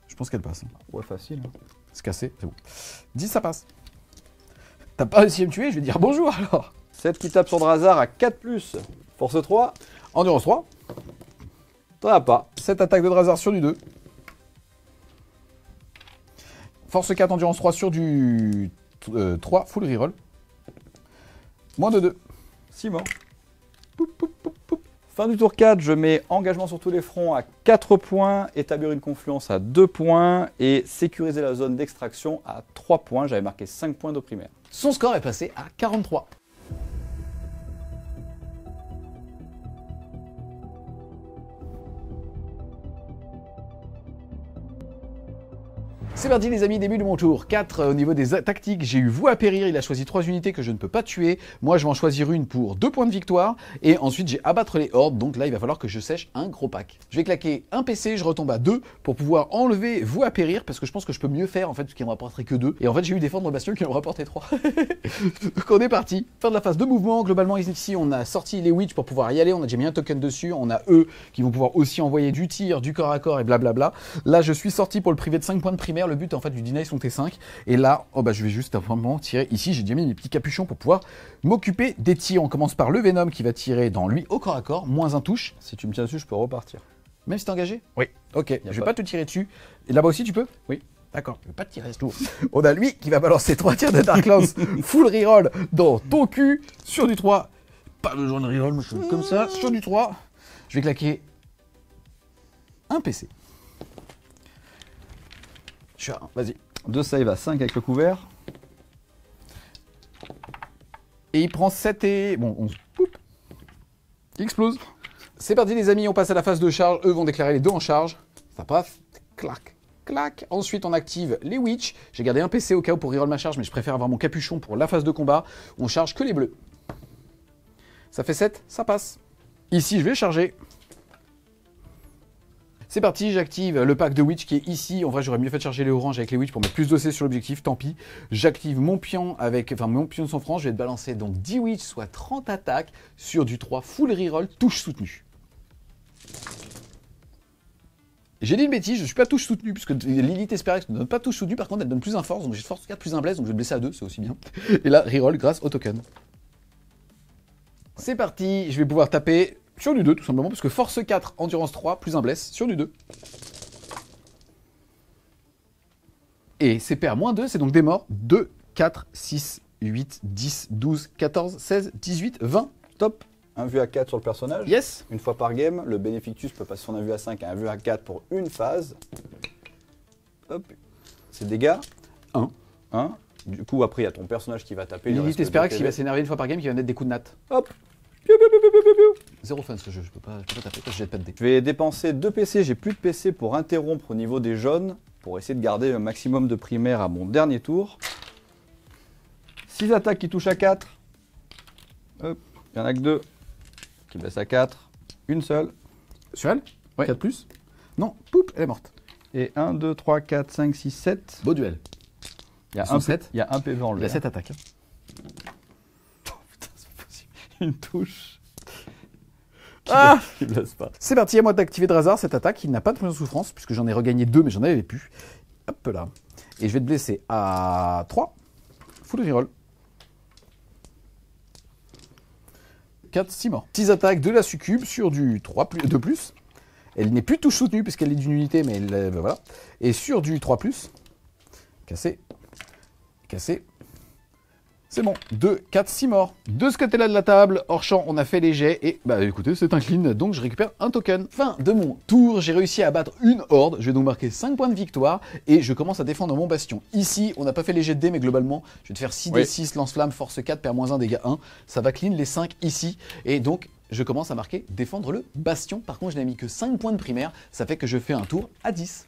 Je pense qu'elle passe. Ouais, facile. Hein. C'est cassé, c'est bon. 10, ça passe. T'as pas réussi à me tuer, je vais dire bonjour alors. 7 qui tape sur Drazar à 4+. Force 3. Endurance 3. T'en as pas. 7 attaques de Drazar sur du 2. Force 4, endurance 3 sur du 3, full reroll. Moins de 2. 6 morts. Poup, poup, poup, poup. Fin du tour 4, je mets engagement sur tous les fronts à 4 points, établir une confluence à 2 points et sécuriser la zone d'extraction à 3 points. J'avais marqué 5 points de primaire. Son score est passé à 43. C'est parti les amis, début de mon tour. 4 au niveau des tactiques, j'ai eu vous à périr, il a choisi 3 unités que je ne peux pas tuer. Moi je vais en choisir une pour 2 points de victoire. Et ensuite j'ai abattre les hordes, donc là il va falloir que je sèche un gros pack. Je vais claquer un PC, je retombe à 2 pour pouvoir enlever vous à périr, parce que je pense que je peux mieux faire en fait, parce qu'il ne me rapporterait que 2. Et en fait j'ai eu défendre Bastion qui me rapportait 3. Donc on est parti. Fin de la phase de mouvement, globalement ici on a sorti les witch pour pouvoir y aller, on a déjà mis un token dessus, on a eux qui vont pouvoir aussi envoyer du tir, du corps à corps et blablabla. Là je suis sorti pour le priver de 5 points de primaire. Le but en fait du deny son T5 et là oh bah je vais juste vraiment tirer ici. J'ai déjà mis mes petits capuchons pour pouvoir m'occuper des tirs. On commence par le Venom qui va tirer dans lui au corps à corps, moins un touche. Si tu me tiens dessus, je peux repartir. Même si t'es engagé? Oui. Ok, je vais pas te tirer dessus. Et là-bas aussi tu peux? Oui. D'accord, je vais pas te tirer ce tour. On a lui qui va balancer 3 tirs de Dark Lance full reroll dans ton cul sur du 3. Pas besoin de reroll, moi je fais comme ça, sur du 3. Je vais claquer un PC. Je suis à 1, vas-y. 2 save à 5 avec le couvert. Et il prend 7 et... Bon, 11. Poup. Il explose. C'est parti les amis, on passe à la phase de charge. Eux vont déclarer les 2 en charge. Ça passe. Clac, clac. Ensuite, on active les witch. J'ai gardé un PC au cas où pour reroll ma charge, mais je préfère avoir mon capuchon pour la phase de combat. On charge que les bleus. Ça fait 7, ça passe. Ici, je vais charger. C'est parti, j'active le pack de witch qui est ici. En vrai, j'aurais mieux fait de charger les oranges avec les witch pour mettre plus d'OC sur l'objectif, tant pis. J'active mon pion avec, enfin mon pion de 100 francs. Je vais te balancer donc 10 witch, soit 30 attaques sur du 3 full reroll, touche soutenue. J'ai dit une bêtise, je ne suis pas touche soutenue, puisque Lilith Espérex ne donne pas touche soutenue, par contre elle donne plus un force, donc j'ai force 4 plus un bless, donc je vais le blesser à 2, c'est aussi bien. Et là, reroll grâce au token. C'est parti, je vais pouvoir taper sur du 2 tout simplement, parce que force 4, endurance 3, plus un bless, sur du 2. Et CPR moins 2, c'est donc des morts. 2, 4, 6, 8, 10, 12, 14, 16, 18, 20. Top. un vue à 4 sur le personnage. Yes. Une fois par game, le Bénéfictus peut passer son vue à 5 à un vue à 4 pour une phase. Hop. Ses dégâts. 1. 1. Du coup, après, il y a ton personnage qui va taper. il Lilith reste que Esperax deux qui va PV. s'énerver une fois par game, qui va mettre des coups de natte. Hop. Zéro fun ce jeu, je peux pas taper parce que je jette pas de dés. Je vais dépenser 2 PC, j'ai plus de PC pour interrompre au niveau des jaunes, pour essayer de garder un maximum de primaires à mon dernier tour. 6 attaques qui touchent à 4. Hop, il y en a que 2 qui blessent à 4. Une seule. Sur elle Ouais. 4 plus. Non, poup, elle est morte. Et 1, 2, 3, 4, 5, 6, 7. Beau duel. Il y a Ils sont 7. il y a un PV en Il lui. a 7 attaques. Putain, c'est pas possible. Une touche. Ah Qui blesse pas. C'est parti, à moi d'activer Drazar cette attaque. Il n'a pas de points de souffrance puisque j'en ai regagné 2 mais j'en avais plus. Hop là. Et je vais te blesser à 3. Full reroll. 4, 6 morts. 6 attaques de la succube sur du 3 plus, 2 plus. Elle n'est plus touche soutenue puisqu'elle est d'une unité, mais voilà. Et sur du 3 plus. Cassé. Cassé. C'est bon. 2, 4, 6 morts. De ce côté-là de la table, hors champ, on a fait les jets. Et bah écoutez, c'est un clean, donc je récupère un token. Fin de mon tour, j'ai réussi à abattre une horde. Je vais donc marquer 5 points de victoire. Et je commence à défendre mon bastion. Ici, on n'a pas fait les jets de dés, mais globalement, je vais te faire 6d6, lance-flamme, force 4, perd-1, dégâts 1. Ça va clean les 5 ici. Et donc, je commence à marquer défendre le bastion. Par contre, je n'ai mis que 5 points de primaire. Ça fait que je fais un tour à 10.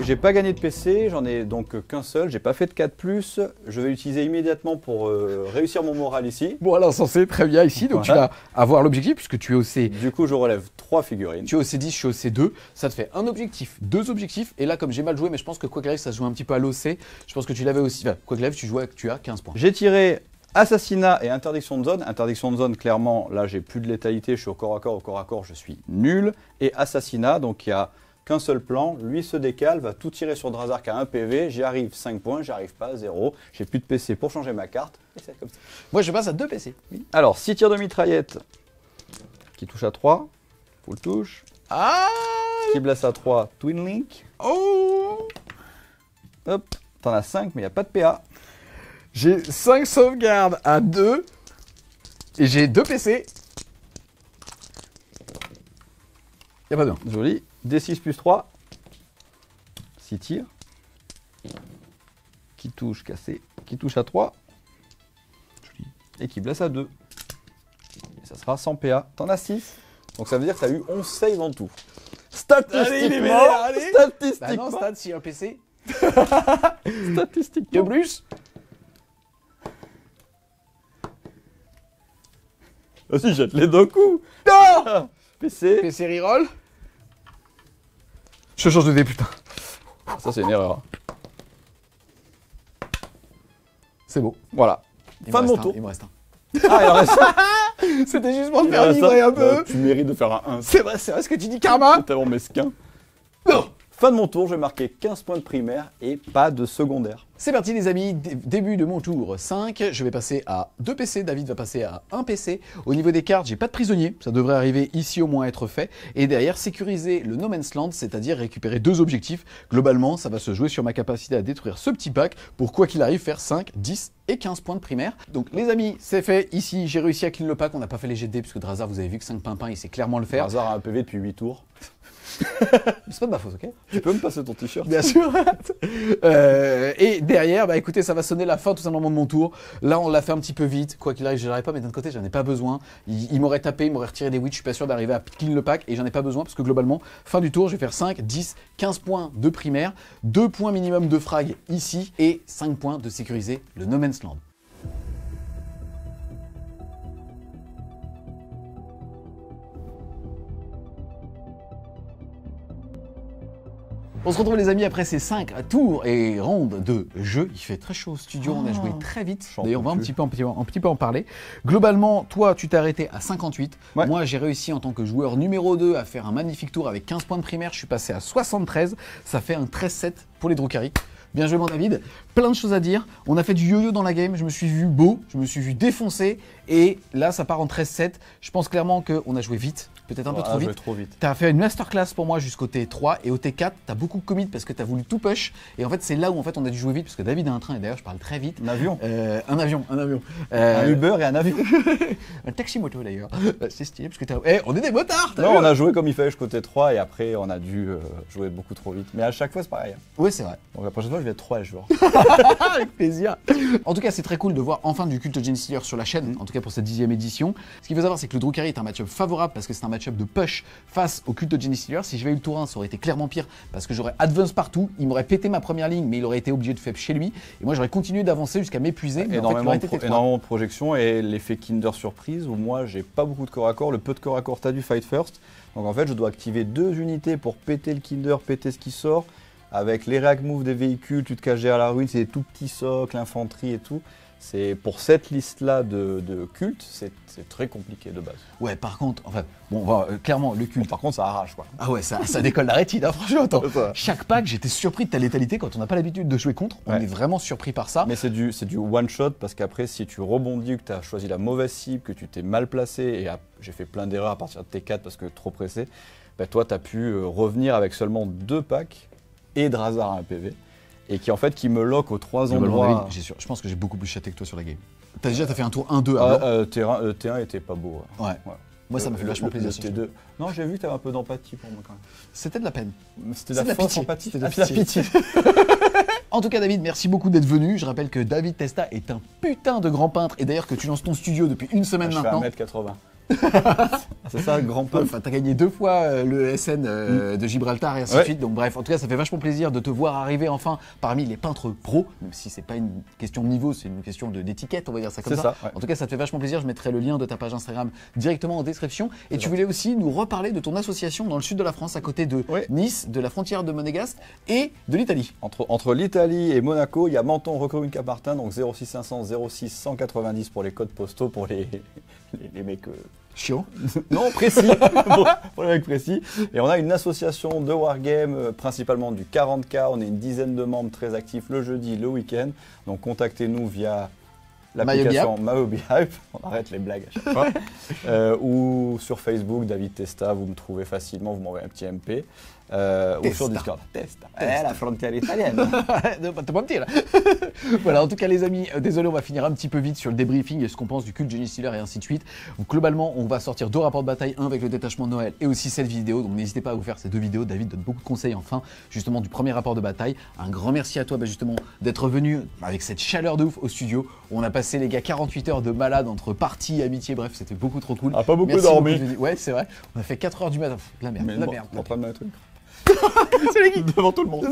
J'ai pas gagné de PC, j'en ai donc qu'un seul, j'ai pas fait de 4+, je vais l'utiliser immédiatement pour réussir mon moral ici. Bon, alors, censé très bien ici. Donc, Voilà. tu vas avoir l'objectif puisque tu es au C. Du coup, je relève 3 figurines. Tu es au C10, je suis au C2, ça te fait un objectif, 2 objectifs, et là comme j'ai mal joué, mais je pense que quoi qu'il arrive, ça se joue un petit peu à l'OC, je pense que tu l'avais aussi, enfin, quoi qu'il arrive, tu as 15 points. J'ai tiré assassinat et interdiction de zone. Interdiction de zone, clairement, là j'ai plus de létalité, je suis au corps à corps, je suis nul. Et assassinat, donc il y a qu'un seul plan, lui se décale, va tout tirer sur Drazar qui a 1 PV, j'y arrive 5 points, j'y arrive pas, 0. J'ai plus de PC pour changer ma carte, et c'est comme ça. Moi je passe à 2 PC. Oui. Alors, 6 tirs de mitraillette qui touche à 3, full touche. Ah Qui blesse à 3, Twin Link. Oh Hop, t'en as 5, mais il n'y a pas de PA. J'ai 5 sauvegardes à 2, et j'ai 2 PC. Y'a pas de 1. Joli. D6 plus 3. 6 tirs. Qui touche, cassé. Qui touche à 3. Joli. Et qui blesse à 2. Et ça sera sans PA. T'en as 6. Donc ça veut dire que t'as eu 11 saves en tout. Statistiquement. Bah non, Stade, si un PC. Statistiquement. De plus. Vas-y, jette les deux coups. Non PC. PC reroll. Je change de dé, putain. Ça, c'est une erreur. C'est beau. Voilà. Il Fin me de mon reste un, tour. il me reste un. Ah, il en reste un. C'était juste pour te Il en faire reste vibrer un Bah, peu. tu mérites de faire un 1. C'est vrai ce que tu dis, Karma. C'est tellement mesquin. Non. Fin de mon tour, je vais marquer 15 points de primaire et pas de secondaire. C'est parti les amis, début de mon tour 5, je vais passer à 2 PC, David va passer à 1 PC. Au niveau des cartes, j'ai pas de prisonnier, ça devrait arriver ici au moins être fait. Et derrière, sécuriser le No Man's Land, c'est-à-dire récupérer 2 objectifs. Globalement, ça va se jouer sur ma capacité à détruire ce petit pack pour quoi qu'il arrive faire 5, 10 et 15 points de primaire. Donc les amis, c'est fait, ici j'ai réussi à clean le pack, on n'a pas fait les GD puisque Drazar, vous avez vu que 5 pimpins, il sait clairement le faire. Hazard a un PV depuis 8 tours. C'est pas de ma faute, ok? Tu peux me passer ton t-shirt? Bien sûr. Et derrière, bah écoutez, ça va sonner la fin tout simplement de mon tour. Là, on l'a fait un petit peu vite. Quoi qu'il arrive, je l'aurais pas, mais d'un côté, j'en ai pas besoin. Il m'aurait tapé, il m'aurait retiré des witch. Je suis pas sûr d'arriver à clean le pack et j'en ai pas besoin parce que globalement, fin du tour, je vais faire 5, 10, 15 points de primaire, 2 points minimum de frag ici et 5 points de sécuriser le No Man's Land. On se retrouve les amis après ces 5 tours et rondes de jeu. Il fait très chaud au studio, on a joué très vite. J'en D'ailleurs, on va peux un petit peu en parler. Globalement, toi, tu t'es arrêté à 58. Ouais. Moi, j'ai réussi en tant que joueur numéro 2 à faire un magnifique tour avec 15 points de primaire. Je suis passé à 73. Ça fait un 13-7 pour les Drukhari. Bien joué mon David, plein de choses à dire, on a fait du yo-yo dans la game, je me suis vu beau, je me suis vu défoncer, et là ça part en 13-7, je pense clairement qu'on a joué vite, peut-être un peu trop vite. T'as fait une masterclass pour moi jusqu'au T3, et au T4, t'as beaucoup commit parce que t'as voulu tout push, et en fait c'est là où en fait on a dû jouer vite, parce que David a un train, et d'ailleurs je parle très vite. Un avion. Un avion. Un Uber et un avion. Un taxi moto d'ailleurs, c'est stylé, parce que t'as... Eh, on est des motards. Non, on a joué comme il fallait jusqu'au T3, et après on a dû jouer beaucoup trop vite. Mais à chaque fois c'est pareil. Ouais c'est vrai. Donc la prochaine fois je vais être 3 jours. Avec plaisir. En tout cas, c'est très cool de voir enfin du culte Genestealer sur la chaîne, en tout cas pour cette 10e édition. Ce qu'il faut savoir, c'est que le Drukhari est un match-up favorable parce que c'est un match-up de push face au culte Genestealer. Si j'avais eu le tour 1, ça aurait été clairement pire parce que j'aurais advance partout, il m'aurait pété ma première ligne, mais il aurait été obligé de faible chez lui. Et moi, j'aurais continué d'avancer jusqu'à m'épuiser. Énormément de projections et l'effet Kinder Surprise où moi, j'ai pas beaucoup de corps à corps. Le peu de corps à corps, t'as du Fight First. Donc en fait, je dois activer 2 unités pour péter le Kinder, péter ce qui sort. Avec les react moves des véhicules, tu te caches derrière la ruine, c'est des tout petits socles, l'infanterie et tout. C'est pour cette liste-là de cultes, c'est très compliqué de base. Ouais, par contre, enfin, bon, clairement, le culte. Par contre, ça arrache quoi. Ah ouais, ça décolle la rétine, hein, franchement. Attends. Chaque pack, j'étais surpris de ta létalité quand on n'a pas l'habitude de jouer contre. On est vraiment surpris par ça. Mais c'est du one-shot parce qu'après, si tu rebondis, que tu as choisi la mauvaise cible, que tu t'es mal placé, et j'ai fait plein d'erreurs à partir de T4 parce que trop pressé, bah, toi, tu as pu revenir avec seulement 2 packs et Drazar à un PV, et qui en fait qui me lock aux 3 endroits. Je pense que j'ai beaucoup plus chaté que toi sur la game. T'as fait un tour 1-2 avant. T1 était pas beau. Ouais. Moi ça m'a fait vachement plaisir. T2. Non, j'ai vu que t'avais un peu d'empathie pour moi quand même. C'était de la peine. C'était de la fausse empathie. C'était de la pitié. En tout cas David, merci beaucoup d'être venu. Je rappelle que David Testa est un putain de grand peintre, et d'ailleurs que tu lances ton studio depuis une semaine maintenant. Je fais 1m80. C'est ça, le grand peintre. Enfin, t'as gagné 2 fois le SN de Gibraltar et ainsi de suite. Donc bref, en tout cas, ça fait vachement plaisir de te voir arriver enfin parmi les peintres pros, même si c'est pas une question de niveau, c'est une question d'étiquette, on va dire ça comme ça. En tout cas, ça te fait vachement plaisir. Je mettrai le lien de ta page Instagram directement en description. Et tu voulais aussi nous reparler de ton association dans le sud de la France, à côté de Nice, de la frontière de Monégasque et de l'Italie. Entre l'Italie et Monaco, il y a Menton, Recommune, Capartin, donc 06500 06 190 pour les codes postaux pour les mecs. Chiant. Non, précis. Pour les mecs précis. Et on a une association de wargame, principalement du 40K. On est une dizaine de membres très actifs le jeudi, le week-end. Donc contactez-nous via l'application MyHobbyHype. On arrête les blagues à chaque fois. Ou sur Facebook, David Testa, vous me trouvez facilement, vous m'envoyez un petit MP. Ou sur Discord. Testa. La frontière italienne. Ne pas te mentir. Voilà, en tout cas les amis, désolé, on va finir un petit peu vite sur le débriefing et ce qu'on pense du culte Genestealer et ainsi de suite. Donc globalement, on va sortir 2 rapports de bataille, un avec le détachement de Noël et aussi cette vidéo. Donc n'hésitez pas à vous faire ces 2 vidéos. David donne beaucoup de conseils enfin, justement du premier rapport de bataille. Un grand merci à toi justement d'être venu avec cette chaleur de ouf au studio. On a passé les gars 48 heures de malade entre parties, amitié, bref, c'était beaucoup trop cool. Ah, pas beaucoup dormi. Ouais, c'est vrai. On a fait 4 heures du matin. La merde, la merde. En train de mettre un truc. C'est les geeks devant tout le monde.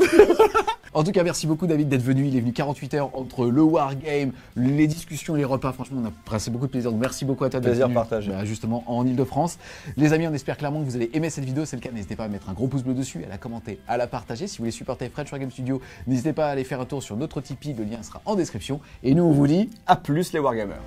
En tout cas, merci beaucoup David d'être venu. Il est venu 48 heures entre le wargame, les discussions, les repas. Franchement, on a passé beaucoup de plaisir. Donc merci beaucoup à toi d'être venu. Plaisir partagé. Justement en Ile-de-France. Les amis, on espère clairement que vous allez aimer cette vidéo. C'est le cas. N'hésitez pas à mettre un gros pouce bleu dessus, à la commenter, à la partager. Si vous voulez supporter French Wargame Studio, n'hésitez pas à aller faire un tour sur notre Tipeee. Le lien sera en description. Et nous, on vous dit à plus les wargamers.